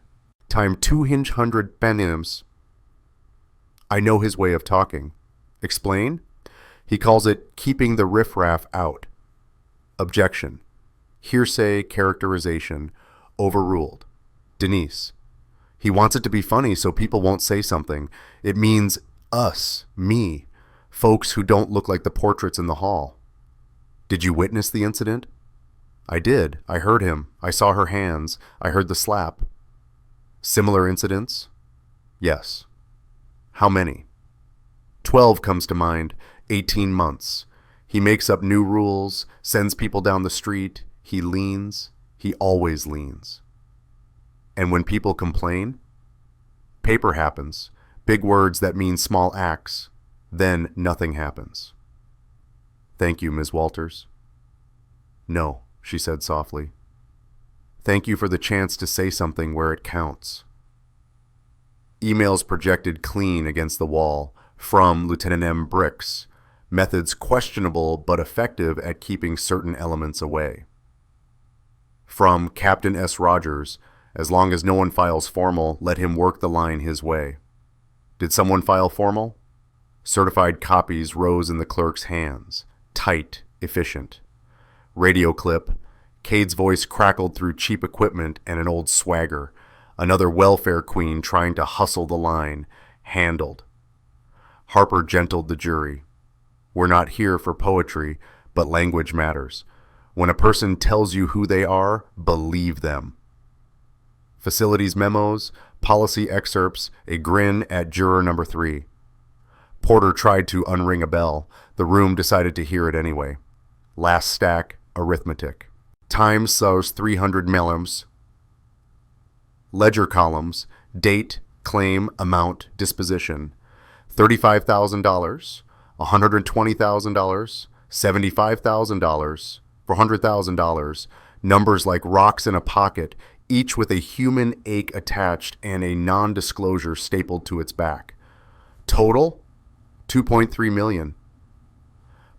Time 200 penims." "I know his way of talking." "Explain?" "He calls it keeping the riffraff out." Objection. Hearsay characterization. Overruled. Denise. "He wants it to be funny so people won't say something. It means us, me, folks who don't look like the portraits in the hall." "Did you witness the incident?" "I did. I heard him. I saw her hands. I heard the slap." "Similar incidents?" "Yes." "How many?" 12 comes to mind. 18 months. He makes up new rules, sends people down the street. He leans. He always leans. "And when people complain?" "Paper happens. Big words that mean small acts. Then nothing happens." "Thank you, Ms. Walters." "No," she said softly. "Thank you for the chance to say something where it counts." Emails projected clean against the wall from Lieutenant M. Bricks. methods questionable but effective at keeping certain elements away. From Captain S. Rogers, as long as no one files formal, let him work the line his way. Did someone file formal? Certified copies rose in the clerk's hands, tight, efficient. Radio clip. Cade's voice crackled through cheap equipment and an old swagger. Another welfare queen trying to hustle the line. Handled. Harper gentled the jury. We're not here for poetry, but language matters. When a person tells you who they are, believe them. Facilities memos, policy excerpts, a grin at juror number 3. Porter tried to unring a bell. The room decided to hear it anyway. Last stack, arithmetic. Time sows 300 melons. Ledger columns, date, claim, amount, disposition. $35,000, $120,000, $75,000, $400,000, numbers like rocks in a pocket, each with a human ache attached and a non-disclosure stapled to its back. Total, $2.3 million.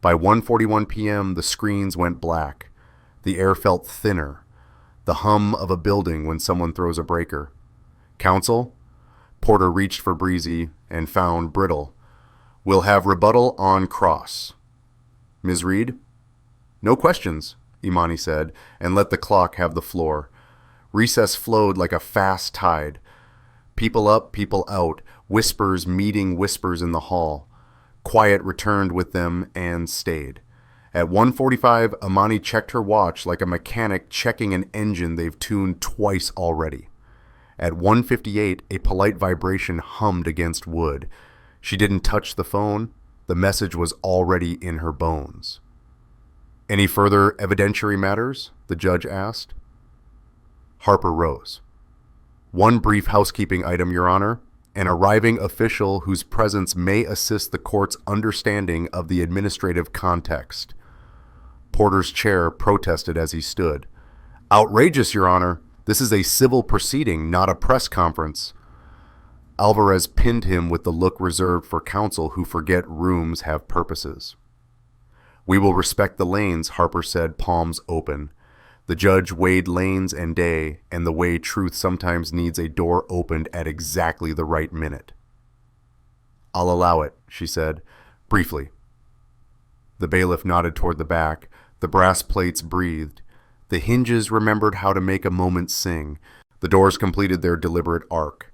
By 1:41 p.m., the screens went black. The air felt thinner, the hum of a building when someone throws a breaker. Counsel? Porter reached for Breezy and found brittle. We'll have rebuttal on cross. Ms. Reed? No questions, Imani said, and let the clock have the floor. Recess flowed like a fast tide. People up, people out, whispers meeting whispers in the hall. Quiet returned with them and stayed. At 1:45, Imani checked her watch like a mechanic checking an engine they've tuned twice already. At 1:58, a polite vibration hummed against wood. She didn't touch the phone. The message was already in her bones. Any further evidentiary matters? The judge asked. Harper rose. One brief housekeeping item, Your Honor. An arriving official whose presence may assist the court's understanding of the administrative context. Porter's chair protested as he stood. Outrageous, Your Honor. This is a civil proceeding, not a press conference. Alvarez pinned him with the look reserved for counsel who forget rooms have purposes. We will respect the lanes, Harper said, palms open. The judge weighed lanes and day, and the way truth sometimes needs a door opened at exactly the right minute. I'll allow it, she said, briefly. The bailiff nodded toward the back. The brass plates breathed. The hinges remembered how to make a moment sing. The doors completed their deliberate arc.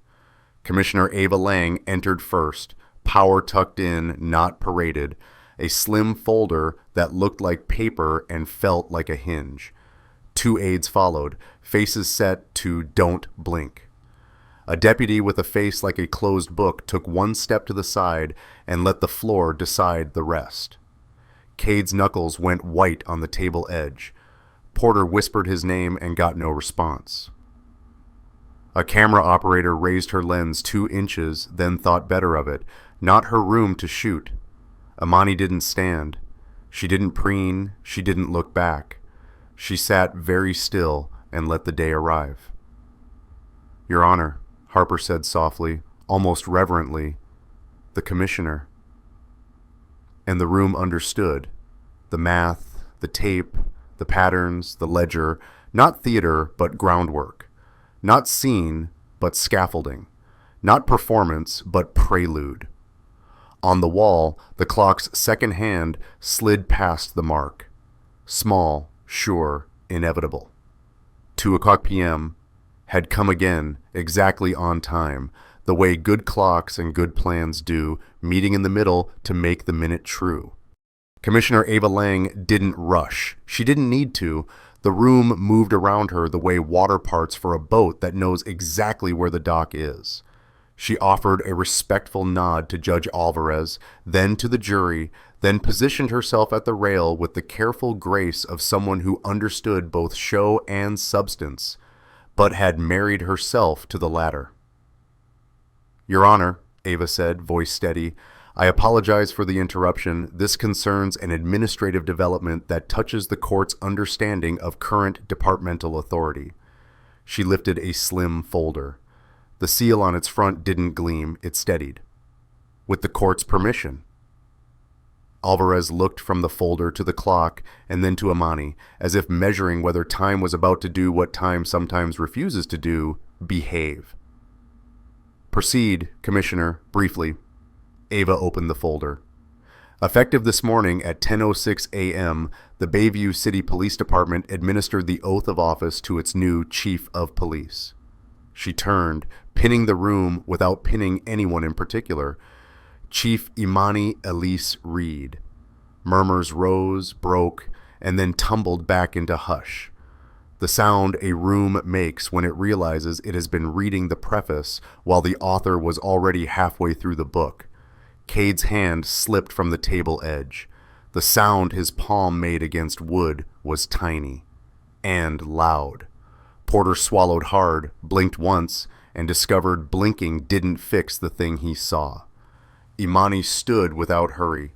Commissioner Ava Lang entered first, power tucked in, not paraded, a slim folder that looked like paper and felt like a hinge. 2 aides followed, faces set to don't blink. A deputy with a face like a closed book took 1 step to the side and let the floor decide the rest. Cade's knuckles went white on the table edge. Porter whispered his name and got no response. A camera operator raised her lens 2 inches, then thought better of it. Not her room to shoot. Imani didn't stand. She didn't preen. She didn't look back. She sat very still and let the day arrive. Your Honor, Harper said softly, almost reverently, the commissioner. And the room understood. The math, the tape, the patterns, the ledger, not theater, but groundwork. Not scene, but scaffolding. Not performance, but prelude. On the wall, the clock's second hand slid past the mark. Small, sure, inevitable. 2:00 p.m. had come again, exactly on time, the way good clocks and good plans do, meeting in the middle to make the minute true. Commissioner Ava Lang didn't rush. She didn't need to. The room moved around her the way water parts for a boat that knows exactly where the dock is. She offered a respectful nod to Judge Alvarez, then to the jury, then positioned herself at the rail with the careful grace of someone who understood both show and substance, but had married herself to the latter. Your Honor, Ava said, voice steady, I apologize for the interruption. This concerns an administrative development that touches the court's understanding of current departmental authority. She lifted a slim folder. The seal on its front didn't gleam, it steadied. With the court's permission. Alvarez looked from the folder to the clock and then to Imani, as if measuring whether time was about to do what time sometimes refuses to do, behave. Proceed, Commissioner, briefly. Ava opened the folder. Effective this morning at 10:06 a.m., the Bayview City Police Department administered the oath of office to its new Chief of Police. She turned, pinning the room without pinning anyone in particular. Chief Imani Elise Reed. Murmurs rose, broke, and then tumbled back into hush. The sound a room makes when it realizes it has been reading the preface while the author was already halfway through the book. Cade's hand slipped from the table edge. The sound his palm made against wood was tiny and loud. Porter swallowed hard, blinked once, and discovered blinking didn't fix the thing he saw. Imani stood without hurry.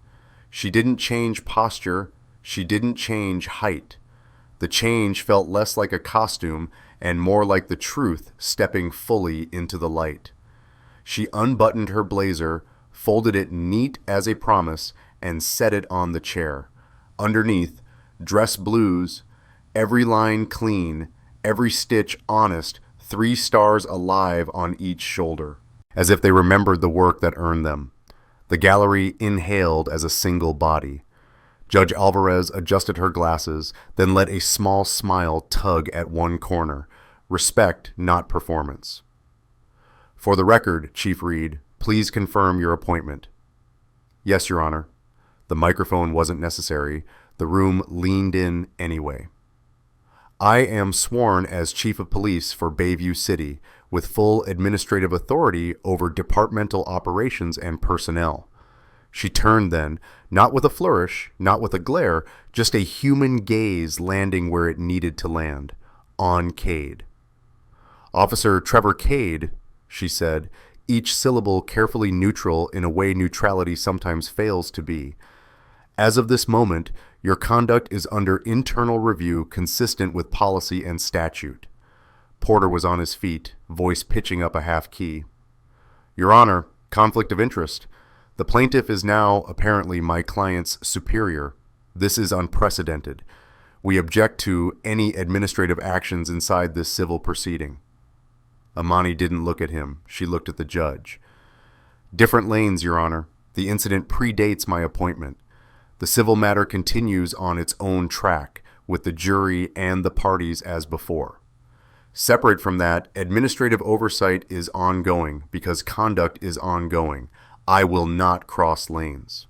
She didn't change posture. She didn't change height. The change felt less like a costume and more like the truth stepping fully into the light. She unbuttoned her blazer, folded it neat as a promise, and set it on the chair. Underneath, dress blues, every line clean, every stitch honest, 3 stars alive on each shoulder, as if they remembered the work that earned them. The gallery inhaled as a single body. Judge Alvarez adjusted her glasses, then let a small smile tug at one corner. Respect, not performance. For the record, Chief Reed, please confirm your appointment. Yes, Your Honor. The microphone wasn't necessary. The room leaned in anyway. I am sworn as Chief of Police for Bayview City, with full administrative authority over departmental operations and personnel. She turned then, not with a flourish, not with a glare, just a human gaze landing where it needed to land, on Cade. Officer Trevor Cade, she said, each syllable carefully neutral in a way neutrality sometimes fails to be. As of this moment, your conduct is under internal review consistent with policy and statute. Porter was on his feet, voice pitching up a half key. Your Honor, conflict of interest. The plaintiff is now, apparently, my client's superior. This is unprecedented. We object to any administrative actions inside this civil proceeding. Imani didn't look at him. She looked at the judge. Different lanes, Your Honor. The incident predates my appointment. The civil matter continues on its own track, with the jury and the parties as before. Separate from that, administrative oversight is ongoing because conduct is ongoing. I will not cross lanes.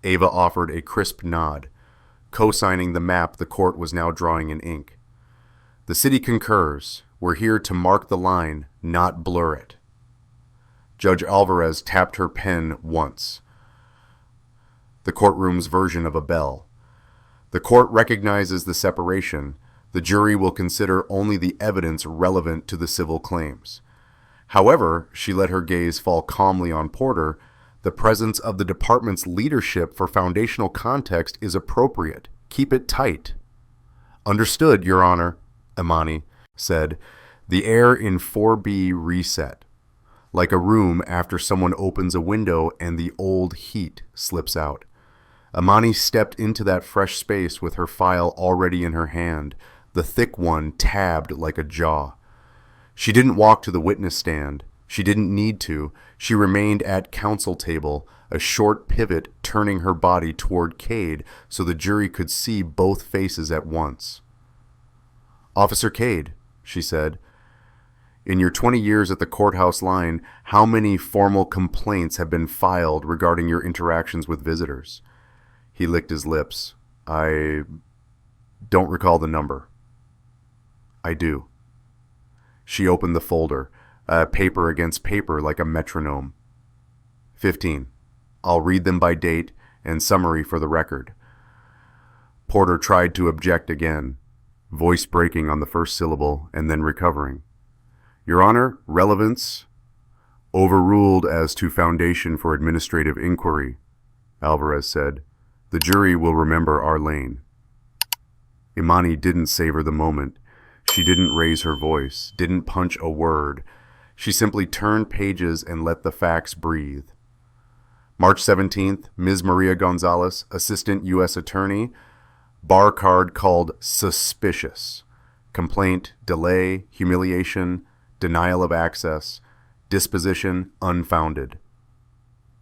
Ava offered a crisp nod, co-signing the map the court was now drawing in ink. The city concurs. We're here to mark the line, not blur it. Judge Alvarez tapped her pen once. The courtroom's version of a bell. The court recognizes the separation. The jury will consider only the evidence relevant to the civil claims. However, she let her gaze fall calmly on Porter. The presence of the department's leadership for foundational context is appropriate. Keep it tight. Understood, Your Honor, Imani said. The air in 4B reset, like a room after someone opens a window and the old heat slips out. Imani stepped into that fresh space with her file already in her hand, the thick one tabbed like a jaw. She didn't walk to the witness stand. She didn't need to. She remained at counsel table, a short pivot turning her body toward Cade so the jury could see both faces at once. Officer Cade, she said, in your 20 years at the courthouse line, how many formal complaints have been filed regarding your interactions with visitors? He licked his lips. I don't recall the number. I do. She opened the folder, paper against paper like a metronome. 15. I'll read them by date and summary for the record. Porter tried to object again, voice breaking on the first syllable and then recovering. Your Honor, relevance overruled as to foundation for administrative inquiry, Alvarez said. The jury will remember our lane. Imani didn't savor the moment. She didn't raise her voice, didn't punch a word. She simply turned pages and let the facts breathe. March 17th, Ms. Maria Gonzalez, Assistant U.S. Attorney, bar card called suspicious. Complaint, delay, humiliation, denial of access, disposition unfounded.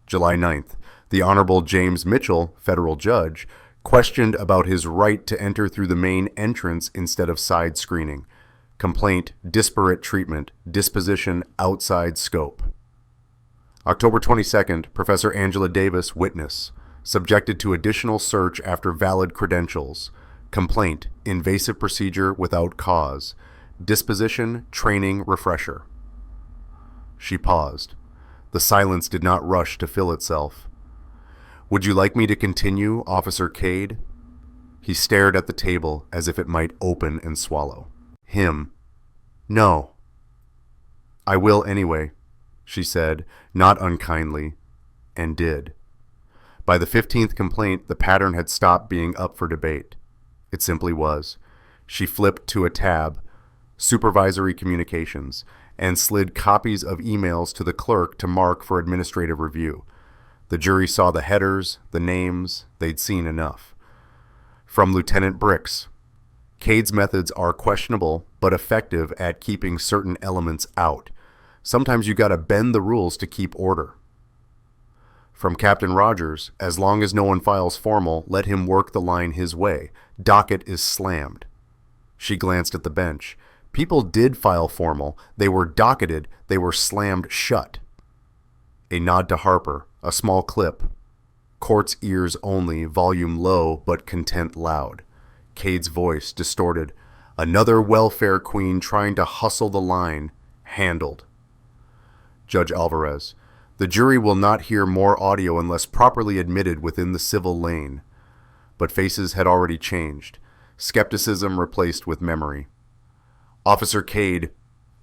July 9th, the Honorable James Mitchell, federal judge, questioned about his right to enter through the main entrance instead of side screening. Complaint, disparate treatment, disposition outside scope. October 22nd, Professor Angela Davis, witness, subjected to additional search after valid credentials. Complaint, invasive procedure without cause. Disposition, training, refresher. She paused. The silence did not rush to fill itself. Would you like me to continue, Officer Cade? He stared at the table as if it might open and swallow. Him. No. I will anyway, she said, not unkindly, and did. By the 15th complaint, the pattern had stopped being up for debate. It simply was. She flipped to a tab, Supervisory Communications, and slid copies of emails to the clerk to mark for administrative review. The jury saw the headers, the names, they'd seen enough. From Lieutenant Bricks. Cade's methods are questionable, but effective at keeping certain elements out. Sometimes you gotta bend the rules to keep order. From Captain Rogers, as long as no one files formal, let him work the line his way. Docket is slammed. She glanced at the bench. People did file formal. They were docketed. They were slammed shut. A nod to Harper, a small clip. Court's ears only, volume low, but content loud. Cade's voice, distorted. Another welfare queen trying to hustle the line. Handled. Judge Alvarez. The jury will not hear more audio unless properly admitted within the civil lane. But faces had already changed. Skepticism replaced with memory. Officer Cade,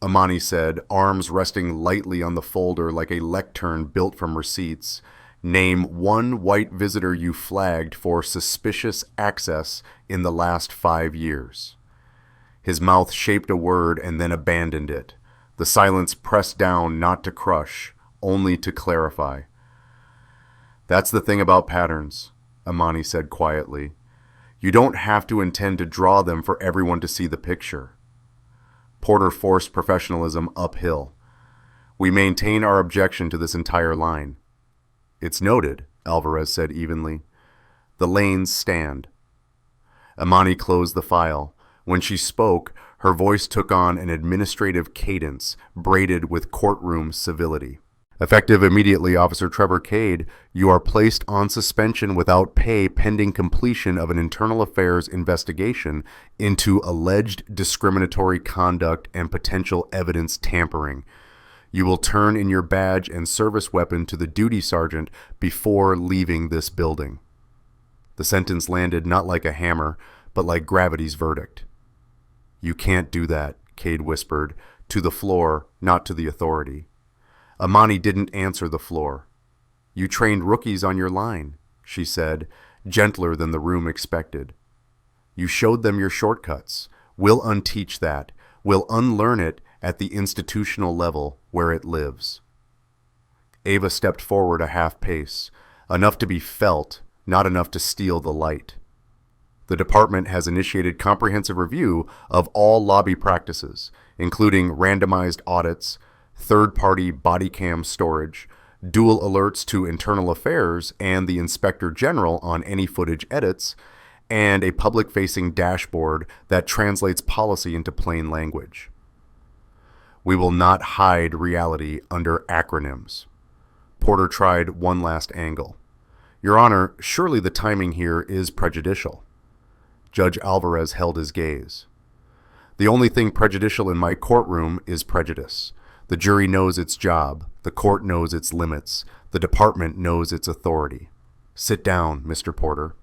Amani said, arms resting lightly on the folder like a lectern built from receipts. Name one white visitor you flagged for suspicious access in the last 5 years. His mouth shaped a word and then abandoned it. The silence pressed down not to crush, only to clarify. That's the thing about patterns, Amani said quietly. You don't have to intend to draw them for everyone to see the picture. Porter forced professionalism uphill. We maintain our objection to this entire line. It's noted, Alvarez said evenly. The lanes stand. Amani closed the file. When she spoke, her voice took on an administrative cadence, braided with courtroom civility. Effective immediately, Officer Trevor Cade, you are placed on suspension without pay pending completion of an internal affairs investigation into alleged discriminatory conduct and potential evidence tampering. You will turn in your badge and service weapon to the duty sergeant before leaving this building. The sentence landed not like a hammer, but like gravity's verdict. You can't do that, Cade whispered, to the floor, not to the authority. Amani didn't answer the floor. You trained rookies on your line, she said, gentler than the room expected. You showed them your shortcuts. We'll unteach that. We'll unlearn it at the institutional level where it lives. Ava stepped forward a half pace, enough to be felt, not enough to steal the light. The department has initiated comprehensive review of all lobby practices, including randomized audits, third-party body cam storage, dual alerts to internal affairs and the inspector general on any footage edits, and a public-facing dashboard that translates policy into plain language. We will not hide reality under acronyms. Porter tried one last angle. Your Honor, surely the timing here is prejudicial. Judge Alvarez held his gaze. The only thing prejudicial in my courtroom is prejudice. The jury knows its job. The court knows its limits. The department knows its authority. Sit down, Mr. Porter.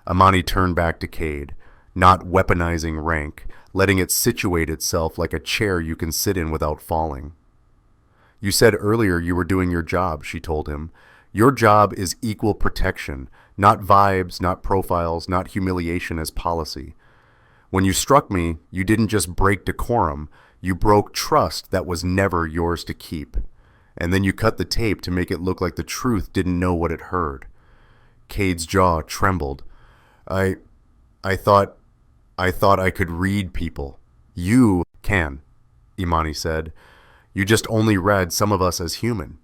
Amani turned back to Cade, not weaponizing rank, letting it situate itself like a chair you can sit in without falling. You said earlier you were doing your job, she told him. Your job is equal protection, not vibes, not profiles, not humiliation as policy. When you struck me, you didn't just break decorum, you broke trust that was never yours to keep. and then you cut the tape to make it look like the truth didn't know what it heard. Cade's jaw trembled. I thought I could read people. You can, Imani said. You just only read some of us as human.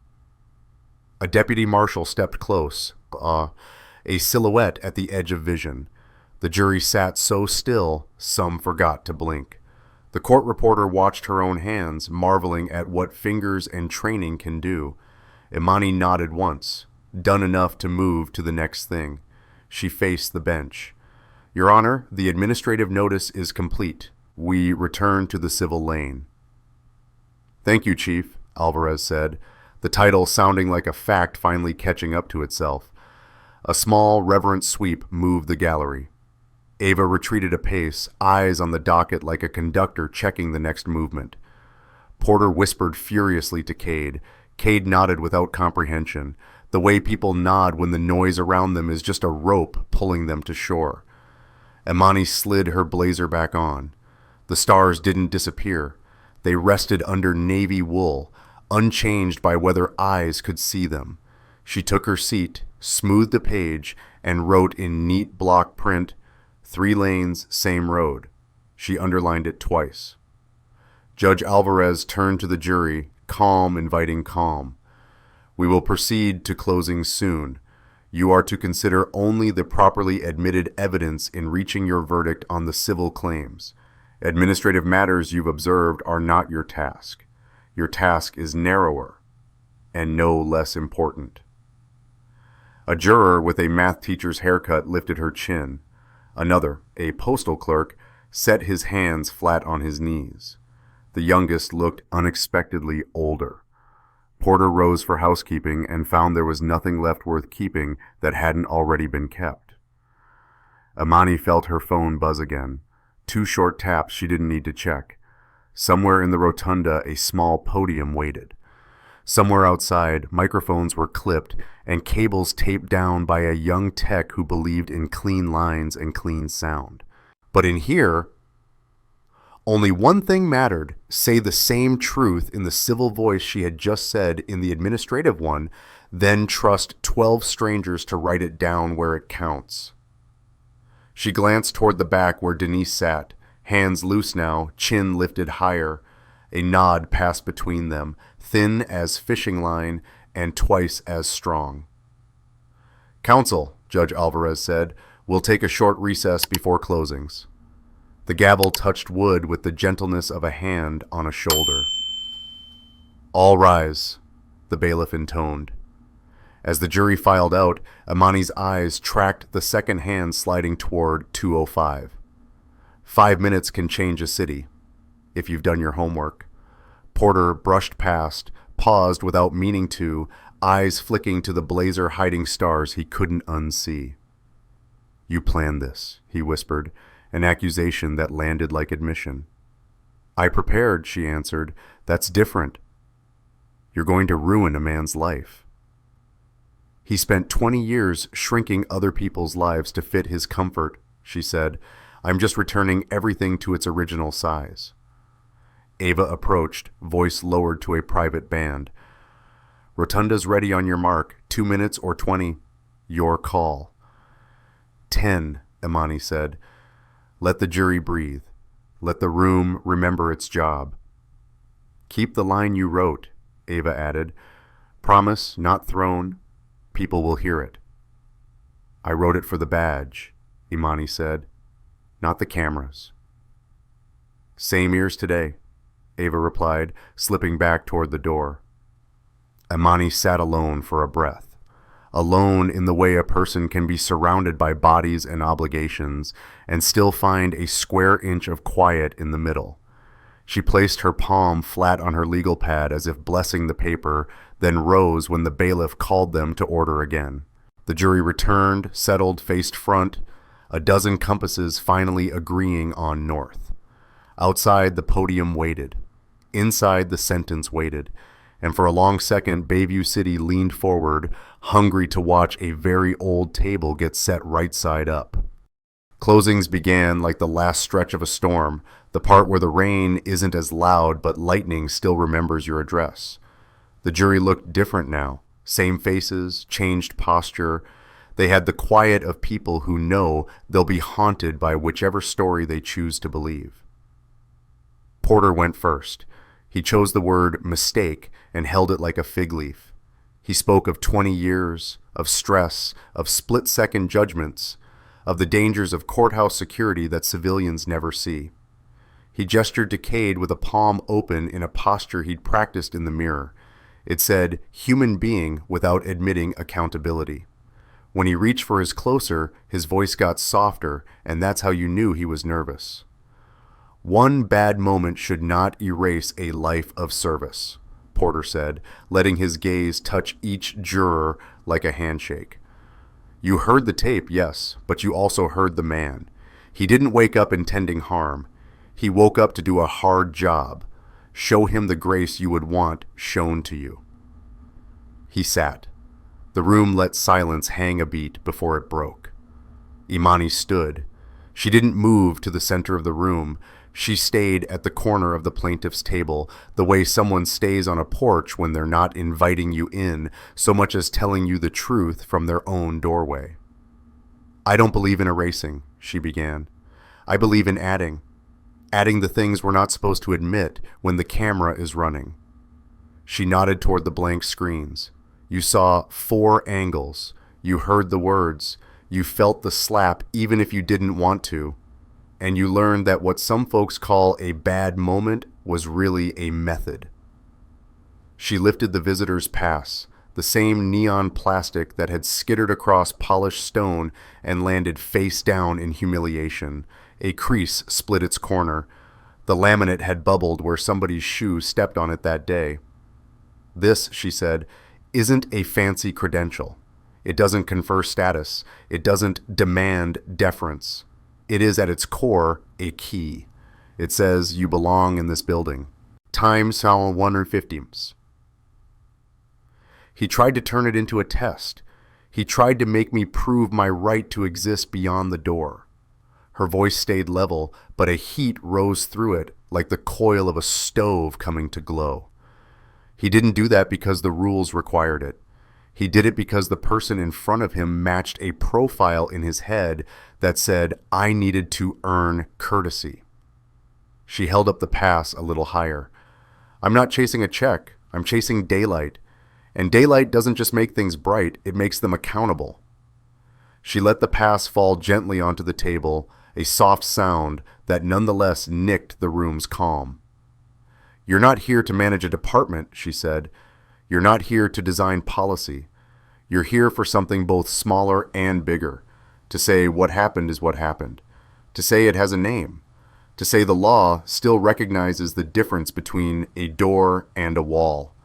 A deputy marshal stepped close, a silhouette at the edge of vision. The jury sat so still, some forgot to blink. The court reporter watched her own hands, marveling at what fingers and training can do. Imani nodded once, done enough to move to the next thing. She faced the bench. Your Honor, the administrative notice is complete. We return to the civil lane. Thank you, Chief, Alvarez said, the title sounding like a fact finally catching up to itself. A small, reverent sweep moved the gallery. Ava retreated a pace, eyes on the docket like a conductor checking the next movement. Porter whispered furiously to Cade. Cade nodded without comprehension, the way people nod when the noise around them is just a rope pulling them to shore. Imani slid her blazer back on. The stars didn't disappear. They rested under navy wool, unchanged by whether eyes could see them. She took her seat, smoothed the page, and wrote in neat block print, 3 lanes, same road. She underlined it twice. Judge Alvarez turned to the jury, calm inviting calm. We will proceed to closing soon. You are to consider only the properly admitted evidence in reaching your verdict on the civil claims. Administrative matters you've observed are not your task. Your task is narrower and no less important. A juror with a math teacher's haircut lifted her chin. Another, a postal clerk, set his hands flat on his knees. The youngest looked unexpectedly older. Porter rose for housekeeping and found there was nothing left worth keeping that hadn't already been kept. Imani felt her phone buzz again. 2 short taps she didn't need to check. Somewhere in the rotunda, a small podium waited. Somewhere outside, microphones were clipped and cables taped down by a young tech who believed in clean lines and clean sound. But in here, only one thing mattered: say the same truth in the civil voice she had just said in the administrative one, then trust 12 strangers to write it down where it counts. She glanced toward the back where Denise sat, hands loose now, chin lifted higher. A nod passed between them, thin as fishing line and twice as strong. Counsel, Judge Alvarez said, will take a short recess before closings. The gavel touched wood with the gentleness of a hand on a shoulder. All rise, the bailiff intoned. As the jury filed out, Imani's eyes tracked the second hand sliding toward 205. 5 minutes can change a city, if you've done your homework. Porter brushed past, paused without meaning to, eyes flicking to the blazer-hiding stars he couldn't unsee. You planned this, he whispered, an accusation that landed like admission. I prepared, she answered. That's different. You're going to ruin a man's life. He spent 20 years shrinking other people's lives to fit his comfort, she said. I'm just returning everything to its original size. Ava approached, voice lowered to a private band. Rotunda's ready on your mark. 2 minutes or 20. Your call. 10, Imani said. Let the jury breathe. Let the room remember its job. Keep the line you wrote, Ava added. Promise, not thrown. People will hear it. I wrote it for the badge, Imani said. Not the cameras. Same ears today, Ava replied, slipping back toward the door. Imani sat alone for a breath. Alone in the way a person can be surrounded by bodies and obligations and still find a square inch of quiet in the middle. She placed her palm flat on her legal pad as if blessing the paper, then rose when the bailiff called them to order again. The jury returned, settled, faced front, a dozen compasses finally agreeing on north. Outside, the podium waited. Inside, the sentence waited. And for a long second, Bayview City leaned forward, hungry to watch a very old table get set right side up. Closings began like the last stretch of a storm, the part where the rain isn't as loud but lightning still remembers your address. The jury looked different now. Same faces, changed posture. They had the quiet of people who know they'll be haunted by whichever story they choose to believe. Porter went first. He chose the word mistake and held it like a fig leaf. He spoke of 20 years, of stress, of split-second judgments, of the dangers of courthouse security that civilians never see. He gestured to Cade with a palm open in a posture he'd practiced in the mirror. It said, human being without admitting accountability. When he reached for his closer, his voice got softer, and that's how you knew he was nervous. One bad moment should not erase a life of service, Porter said, letting his gaze touch each juror like a handshake. You heard the tape, yes, but you also heard the man. He didn't wake up intending harm. He woke up to do a hard job. Show him the grace you would want shown to you. He sat. The room let silence hang a beat before it broke. Imani stood. She didn't move to the center of the room. She stayed at the corner of the plaintiff's table, the way someone stays on a porch when they're not inviting you in, so much as telling you the truth from their own doorway. I don't believe in erasing, she began. I believe in adding the things we're not supposed to admit when the camera is running. She nodded toward the blank screens. You saw 4 angles. You heard the words. You felt the slap even if you didn't want to. And you learned that what some folks call a bad moment was really a method. She lifted the visitor's pass, the same neon plastic that had skittered across polished stone and landed face down in humiliation. A crease split its corner. The laminate had bubbled where somebody's shoe stepped on it that day. This, she said, isn't a fancy credential. It doesn't confer status. It doesn't demand deference. It is at its core a key. It says you belong in this building. Time Sal 150. He tried to turn it into a test. He tried to make me prove my right to exist beyond the door. Her voice stayed level, but a heat rose through it like the coil of a stove coming to glow. He didn't do that because the rules required it. He did it because the person in front of him matched a profile in his head that said, I needed to earn courtesy. She held up the pass a little higher. I'm not chasing a check. I'm chasing daylight. And daylight doesn't just make things bright, it makes them accountable. She let the pass fall gently onto the table, a soft sound that nonetheless nicked the room's calm. You're not here to manage a department, she said. You're not here to design policy. You're here for something both smaller and bigger. To say what happened is what happened. To say it has a name. To say the law still recognizes the difference between a door and a wall.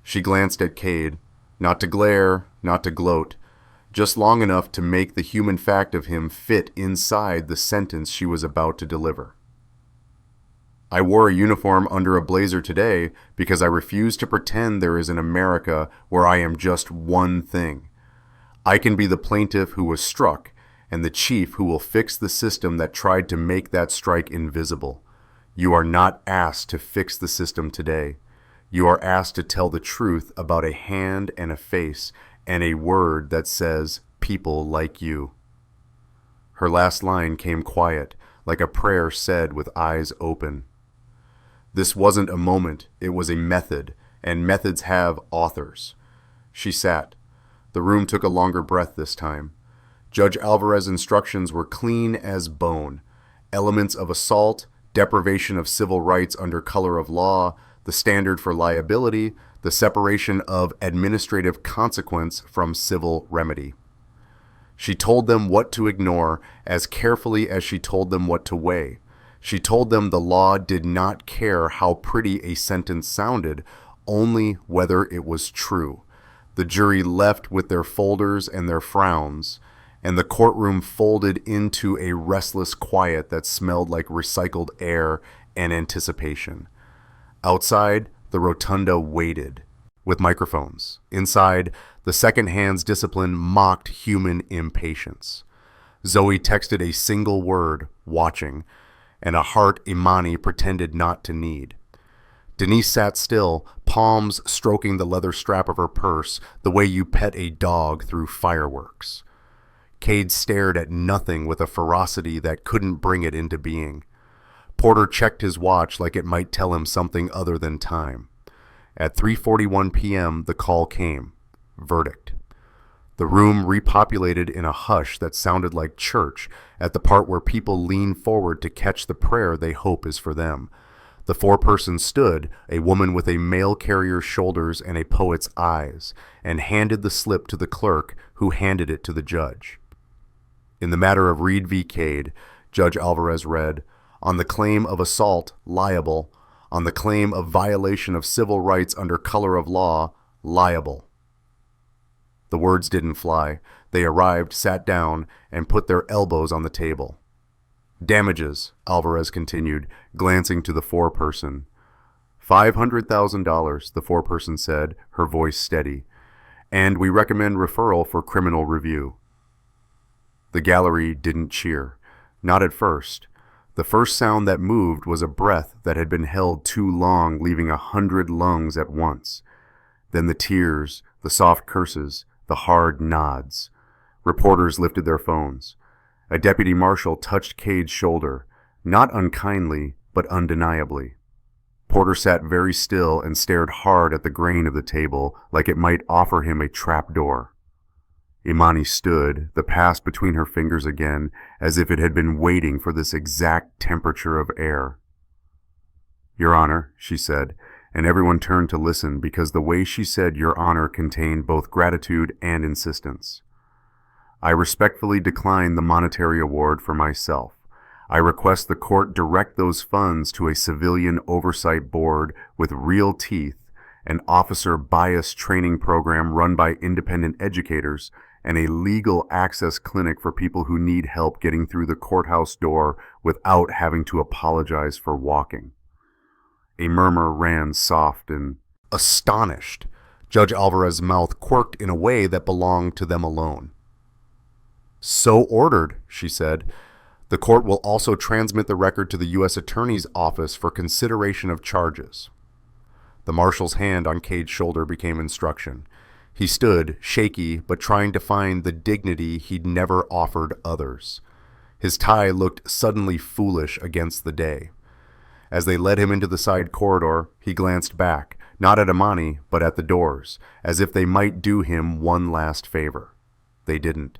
She glanced at Cade, not to glare, not to gloat, just long enough to make the human fact of him fit inside the sentence she was about to deliver. I wore a uniform under a blazer today because I refuse to pretend there is an America where I am just one thing. I can be the plaintiff who was struck and the chief who will fix the system that tried to make that strike invisible. You are not asked to fix the system today. You are asked to tell the truth about a hand and a face and a word that says, people like you. Her last line came quiet, like a prayer said with eyes open. This wasn't a moment, it was a method, and methods have authors. She sat. The room took a longer breath this time. Judge Alvarez's instructions were clean as bone. Elements of assault, deprivation of civil rights under color of law, the standard for liability, the separation of administrative consequence from civil remedy. She told them what to ignore as carefully as she told them what to weigh. She told them the law did not care how pretty a sentence sounded, only whether it was true. The jury left with their folders and their frowns, and the courtroom folded into a restless quiet that smelled like recycled air and anticipation. Outside, the rotunda waited, with microphones. Inside, the second hand's discipline mocked human impatience. Zoe texted a single word, watching, and a heart Imani pretended not to need. Denise sat still, palms stroking the leather strap of her purse the way you pet a dog through fireworks. Cade stared at nothing with a ferocity that couldn't bring it into being. Porter checked his watch like it might tell him something other than time. At 3:41 p.m., the call came. Verdict. The room repopulated in a hush that sounded like church at the part where people lean forward to catch the prayer they hope is for them. The four persons stood, a woman with a mail carrier's shoulders and a poet's eyes, and handed the slip to the clerk, who handed it to the judge. In the matter of Reed v. Cade, Judge Alvarez read, "On the claim of assault, liable. On the claim of violation of civil rights under color of law, liable." The words didn't fly. They arrived, sat down, and put their elbows on the table. "Damages," Alvarez continued, glancing to the foreperson. $500,000, the foreperson said, her voice steady. "And we recommend referral for criminal review." The gallery didn't cheer. Not at first. The first sound that moved was a breath that had been held too long, leaving 100 lungs at once. Then the tears, the soft curses, the hard nods. Reporters lifted their phones. A deputy marshal touched Cade's shoulder, not unkindly, but undeniably. Porter sat very still and stared hard at the grain of the table, like it might offer him a trap door. Imani stood, the pass between her fingers again, as if it had been waiting for this exact temperature of air. "Your Honor," she said, and everyone turned to listen because the way she said "Your Honor" contained both gratitude and insistence. "I respectfully decline the monetary award for myself. I request the court direct those funds to a civilian oversight board with real teeth, an officer bias training program run by independent educators, and a legal access clinic for people who need help getting through the courthouse door without having to apologize for walking." A murmur ran soft and astonished. Judge Alvarez's mouth quirked in a way that belonged to them alone. "So ordered," she said. "The court will also transmit the record to the U.S. Attorney's Office for consideration of charges." The marshal's hand on Cade's shoulder became instruction. He stood, shaky, but trying to find the dignity he'd never offered others. His tie looked suddenly foolish against the day. As they led him into the side corridor, he glanced back, not at Imani, but at the doors, as if they might do him one last favor. They didn't.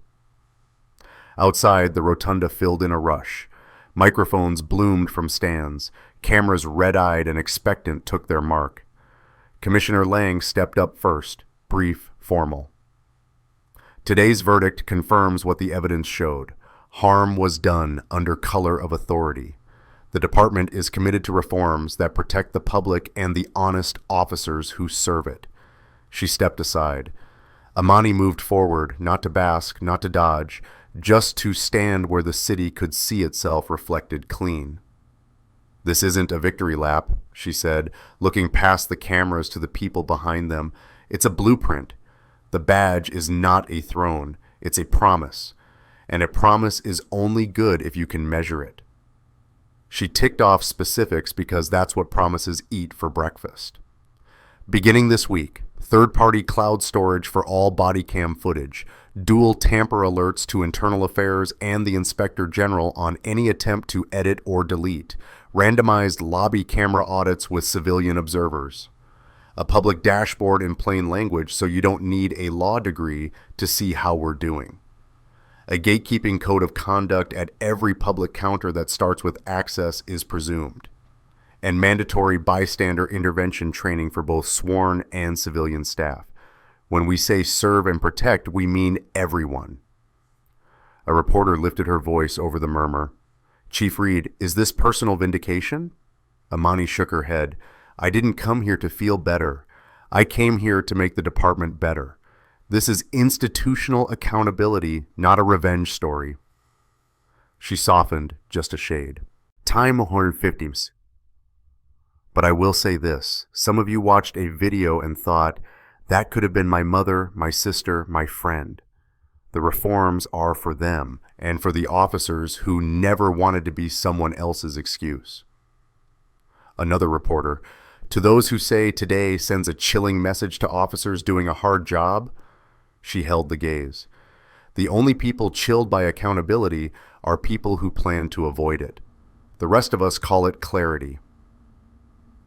Outside, the rotunda filled in a rush. Microphones bloomed from stands. Cameras red-eyed and expectant took their mark. Commissioner Lang stepped up first, brief, formal. "Today's verdict confirms what the evidence showed. Harm was done under color of authority. The department is committed to reforms that protect the public and the honest officers who serve it." She stepped aside. Imani moved forward, not to bask, not to dodge, just to stand where the city could see itself reflected clean. "This isn't a victory lap," she said, looking past the cameras to the people behind them. "It's a blueprint. The badge is not a throne. It's a promise. And a promise is only good if you can measure it." She ticked off specifics because that's what promises eat for breakfast. "Beginning this week, third-party cloud storage for all body cam footage, dual tamper alerts to Internal Affairs and the Inspector General on any attempt to edit or delete, randomized lobby camera audits with civilian observers, a public dashboard in plain language so you don't need a law degree to see how we're doing, a gatekeeping code of conduct at every public counter that starts with access is presumed, and mandatory bystander intervention training for both sworn and civilian staff. When we say serve and protect, we mean everyone." A reporter lifted her voice over the murmur. "Chief Reed, is this personal vindication?" Imani shook her head. "I didn't come here to feel better. I came here to make the department better. This is institutional accountability, not a revenge story." She softened just a shade. "Time 150s. But I will say this. Some of you watched a video and thought, that could have been my mother, my sister, my friend. The reforms are for them and for the officers who never wanted to be someone else's excuse." Another reporter, To those who say today sends a chilling message to officers doing a hard job, she held the gaze. The only people chilled by accountability are people who plan to avoid it. The rest of us call it clarity.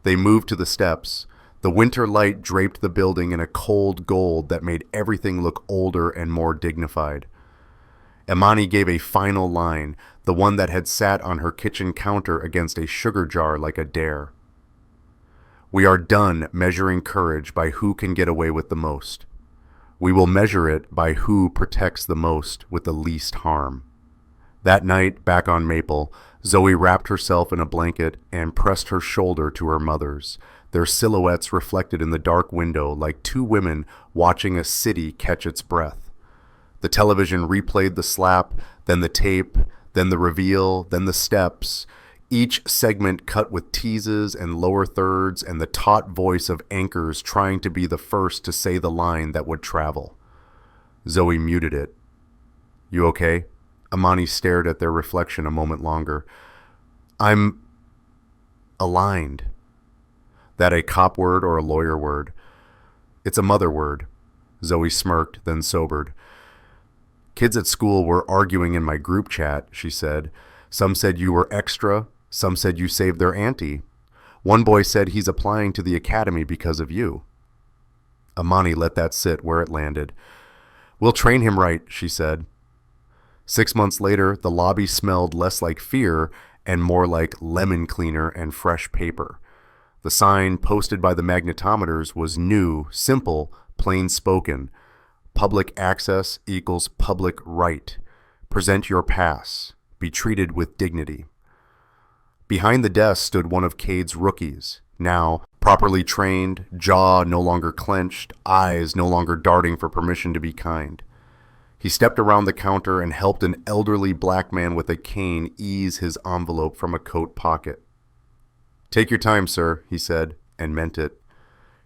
They moved to the steps. The winter light draped the building in a cold gold that made everything look older and more dignified. Imani gave a final line, the one that had sat on her kitchen counter against a sugar jar like a dare. We are done measuring courage by who can get away with the most. We will measure it by who protects the most with the least harm. That night, back on Maple, Zoe wrapped herself in a blanket and pressed her shoulder to her mother's, their silhouettes reflected in the dark window like two women watching a city catch its breath. The television replayed the slap, then the tape, then the reveal, then the steps, each segment cut with teases and lower thirds and the taut voice of anchors trying to be the first to say the line that would travel. Zoe muted it. "You okay?" Imani stared at their reflection a moment longer. "I'm aligned." That a cop word or a lawyer word? It's a mother word. Zoe smirked, then sobered. "Kids at school were arguing in my group chat," she said. "Some said you were extra. Some said you saved their auntie. One boy said he's applying to the academy because of you." Imani let that sit where it landed. "We'll train him right," she said. 6 months later, the lobby smelled less like fear and more like lemon cleaner and fresh paper. The sign posted by the magnetometers was new, simple, plain-spoken. Public access equals public right. Present your pass. Be treated with dignity. Behind the desk stood one of Cade's rookies, now properly trained, jaw no longer clenched, eyes no longer darting for permission to be kind. He stepped around the counter and helped an elderly black man with a cane ease his envelope from a coat pocket. "Take your time, sir," he said, and meant it.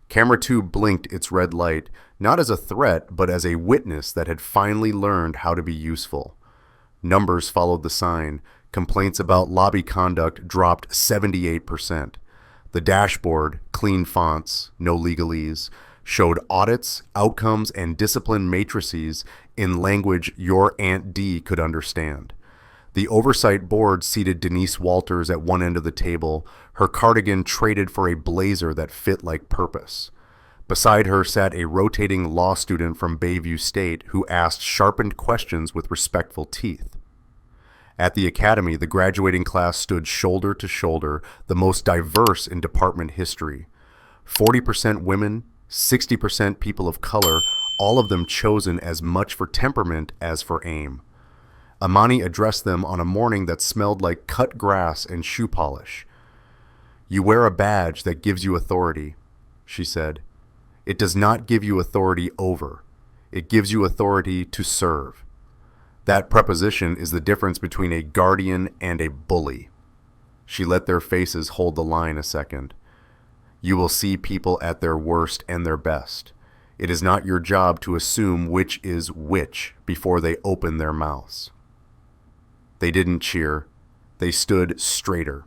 Camera 2 blinked its red light, not as a threat, but as a witness that had finally learned how to be useful. Numbers followed the sign. Complaints about lobby conduct dropped 78%. The dashboard, clean fonts, no legalese, showed audits, outcomes, and discipline matrices in language your Aunt D could understand. The oversight board seated Denise Walters at one end of the table, her cardigan traded for a blazer that fit like purpose. Beside her sat a rotating law student from Bayview State who asked sharpened questions with respectful teeth. At the academy, the graduating class stood shoulder to shoulder, the most diverse in department history. 40% women, 60% people of color, all of them chosen as much for temperament as for aim. Imani addressed them on a morning that smelled like cut grass and shoe polish. "You wear a badge that gives you authority," she said. "It does not give you authority over. It gives you authority to serve. That preposition is the difference between a guardian and a bully." She let their faces hold the line a second. "You will see people at their worst and their best. It is not your job to assume which is which before they open their mouths." They didn't cheer. They stood straighter.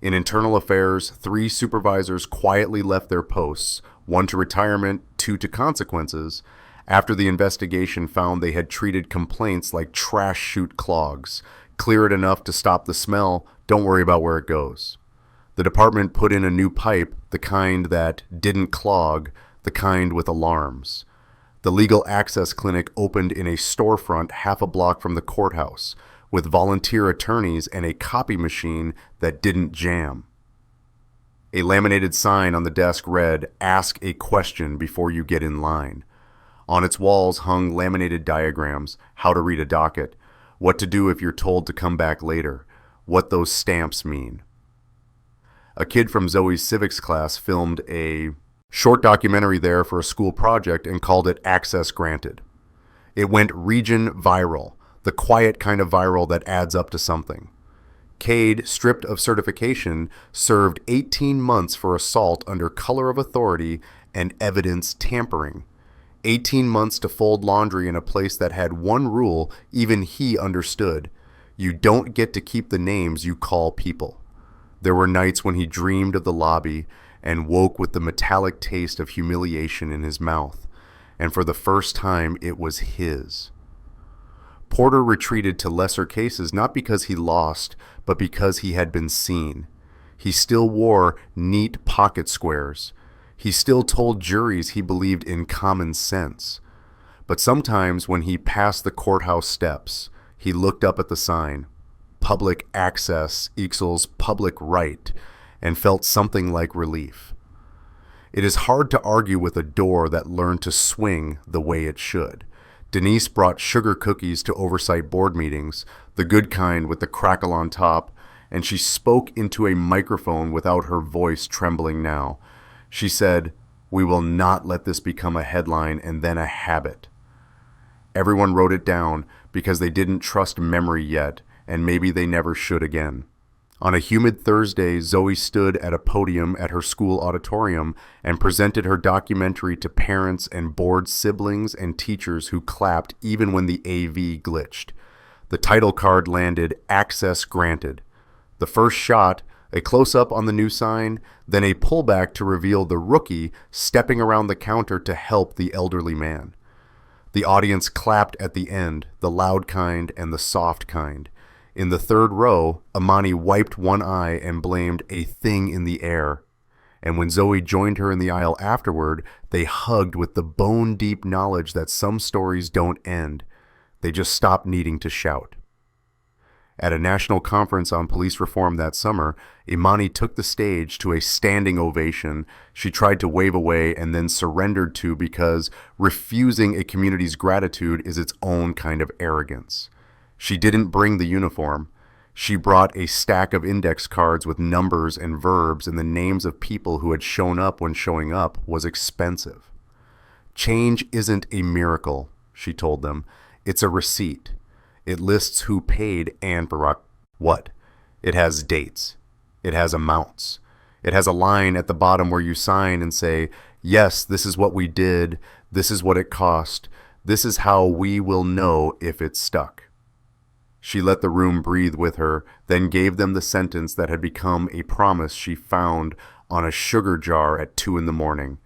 In internal affairs, 3 supervisors quietly left their posts, 1 to retirement, 2 to consequences, after the investigation found they had treated complaints like trash chute clogs. Clear it enough to stop the smell, don't worry about where it goes. The department put in a new pipe, the kind that didn't clog, the kind with alarms. The legal access clinic opened in a storefront half a block from the courthouse, with volunteer attorneys and a copy machine that didn't jam. A laminated sign on the desk read, "Ask a question before you get in line." On its walls hung laminated diagrams, how to read a docket, what to do if you're told to come back later, what those stamps mean. A kid from Zoe's civics class filmed a short documentary there for a school project and called it Access Granted. It went region viral, the quiet kind of viral that adds up to something. Cade, stripped of certification, served 18 months for assault under color of authority and evidence tampering. 18 months to fold laundry in a place that had one rule even he understood. You don't get to keep the names you call people. There were nights when he dreamed of the lobby, and woke with the metallic taste of humiliation in his mouth, and for the first time it was his. Porter retreated to lesser cases not because he lost, but because he had been seen. He still wore neat pocket squares. He still told juries he believed in common sense. But sometimes when he passed the courthouse steps, he looked up at the sign, "Public access equals public right," and felt something like relief. It is hard to argue with a door that learned to swing the way it should. Denise brought sugar cookies to oversight board meetings, the good kind with the crackle on top, and she spoke into a microphone without her voice trembling now. She said, "We will not let this become a headline and then a habit." Everyone wrote it down because they didn't trust memory yet, and maybe they never should again. On a humid Thursday, Zoe stood at a podium at her school auditorium and presented her documentary to parents and bored siblings and teachers who clapped even when the AV glitched. The title card landed, "Access Granted." The first shot, a close-up on the new sign, then a pullback to reveal the rookie stepping around the counter to help the elderly man. The audience clapped at the end, the loud kind and the soft kind. In the third row, Imani wiped one eye and blamed a thing in the air. And when Zoe joined her in the aisle afterward, they hugged with the bone-deep knowledge that some stories don't end. They just stop needing to shout. At a national conference on police reform that summer, Imani took the stage to a standing ovation she tried to wave away and then surrendered to because refusing a community's gratitude is its own kind of arrogance. She didn't bring the uniform. She brought a stack of index cards with numbers and verbs and the names of people who had shown up when showing up was expensive. "Change isn't a miracle," she told them. "It's a receipt. It lists who paid and for what. It has dates. It has amounts. It has a line at the bottom where you sign and say, 'Yes, this is what we did. This is what it cost. This is how we will know if it's stuck.'" She let the room breathe with her, then gave them the sentence that had become a promise she found on a sugar jar at 2 a.m.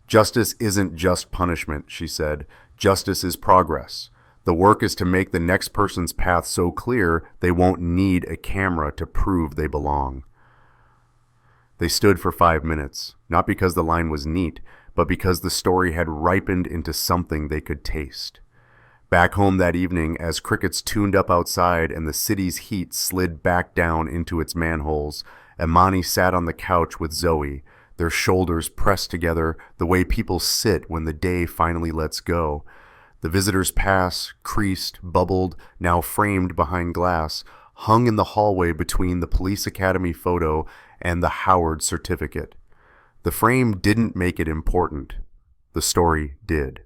"Justice isn't just punishment," she said. "Justice is progress. The work is to make the next person's path so clear they won't need a camera to prove they belong." They stood for 5 minutes, not because the line was neat, but because the story had ripened into something they could taste. Back home that evening, as crickets tuned up outside and the city's heat slid back down into its manholes, Imani sat on the couch with Zoe, their shoulders pressed together the way people sit when the day finally lets go. The visitor's pass, creased, bubbled, now framed behind glass, hung in the hallway between the police academy photo and the Howard certificate. The frame didn't make it important. The story did.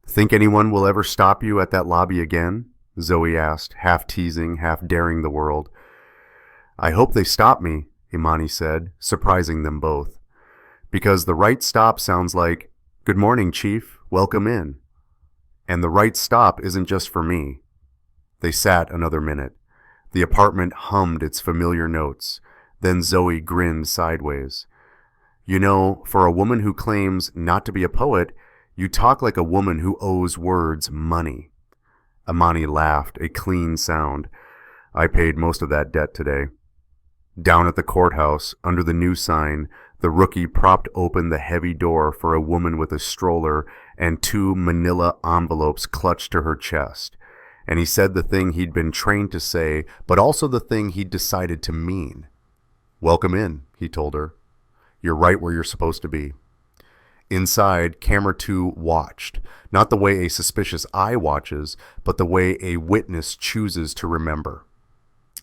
"Think anyone will ever stop you at that lobby again?" Zoe asked, half teasing, half daring the world. "I hope they stop me," Imani said, surprising them both. "Because the right stop sounds like, 'Good morning, Chief, welcome in.' And the right stop isn't just for me." They sat another minute. The apartment hummed its familiar notes. Then Zoe grinned sideways. "You know, for a woman who claims not to be a poet, you talk like a woman who owes words money." Imani laughed, a clean sound. "I paid most of that debt today." Down at the courthouse, under the new sign, the rookie propped open the heavy door for a woman with a stroller and 2 manila envelopes clutched to her chest. And he said the thing he'd been trained to say, but also the thing he'd decided to mean. "Welcome in," he told her. "You're right where you're supposed to be." Inside, camera 2 watched, not the way a suspicious eye watches, but the way a witness chooses to remember.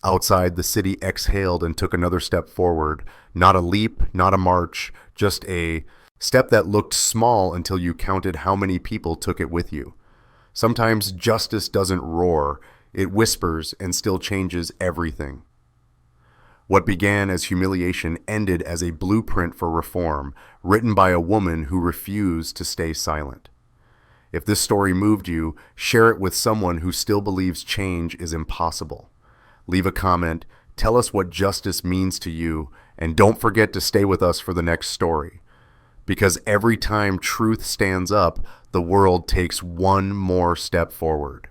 Outside, the city exhaled and took another step forward. Not a leap, not a march, just a step that looked small until you counted how many people took it with you. Sometimes justice doesn't roar, it whispers and still changes everything. What began as humiliation ended as a blueprint for reform, written by a woman who refused to stay silent. If this story moved you, share it with someone who still believes change is impossible. Leave a comment, tell us what justice means to you, And don't forget to stay with us for the next story. Because every time truth stands up, the world takes one more step forward.